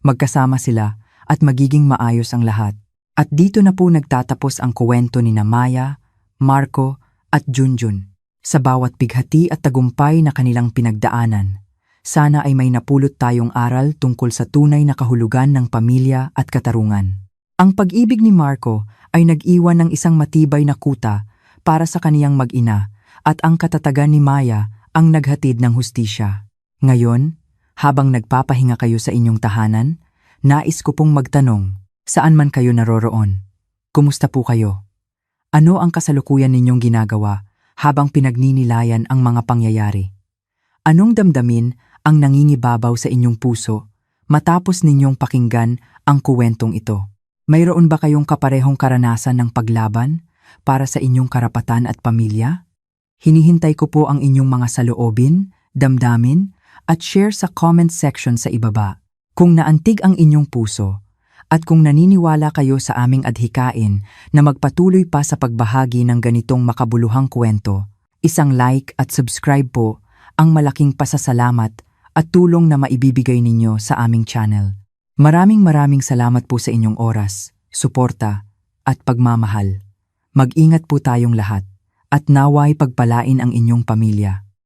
magkasama sila, at magiging maayos ang lahat. At dito na po nagtatapos ang kwento ni Maya, Marco, at Junjun. Sa bawat bighati at tagumpay na kanilang pinagdaanan, sana ay may napulot tayong aral tungkol sa tunay na kahulugan ng pamilya at katarungan. Ang pag-ibig ni Marco ay nag-iwan ng isang matibay na kuta para sa kaniyang mag-ina at ang katatagan ni Maya ang naghatid ng hustisya. Ngayon, habang nagpapahinga kayo sa inyong tahanan, nais ko pong magtanong, saan man kayo naroroon? Kumusta po kayo? Ano ang kasalukuyan ninyong ginagawa habang pinagninilayan ang mga pangyayari? Anong damdamin ang nangingibabaw sa inyong puso matapos ninyong pakinggan ang kuwentong ito? Mayroon ba kayong kaparehong karanasan ng paglaban para sa inyong karapatan at pamilya? Hinihintay ko po ang inyong mga saloobin, damdamin, at share sa comment section sa ibaba. Kung naantig ang inyong puso, at kung naniniwala kayo sa aming adhikain na magpatuloy pa sa pagbahagi ng ganitong makabuluhang kwento, isang like at subscribe po ang malaking pasasalamat at tulong na maibibigay ninyo sa aming channel. Maraming salamat po sa inyong oras, suporta at pagmamahal. Mag-ingat po tayong lahat at naway pagpalain ang inyong pamilya.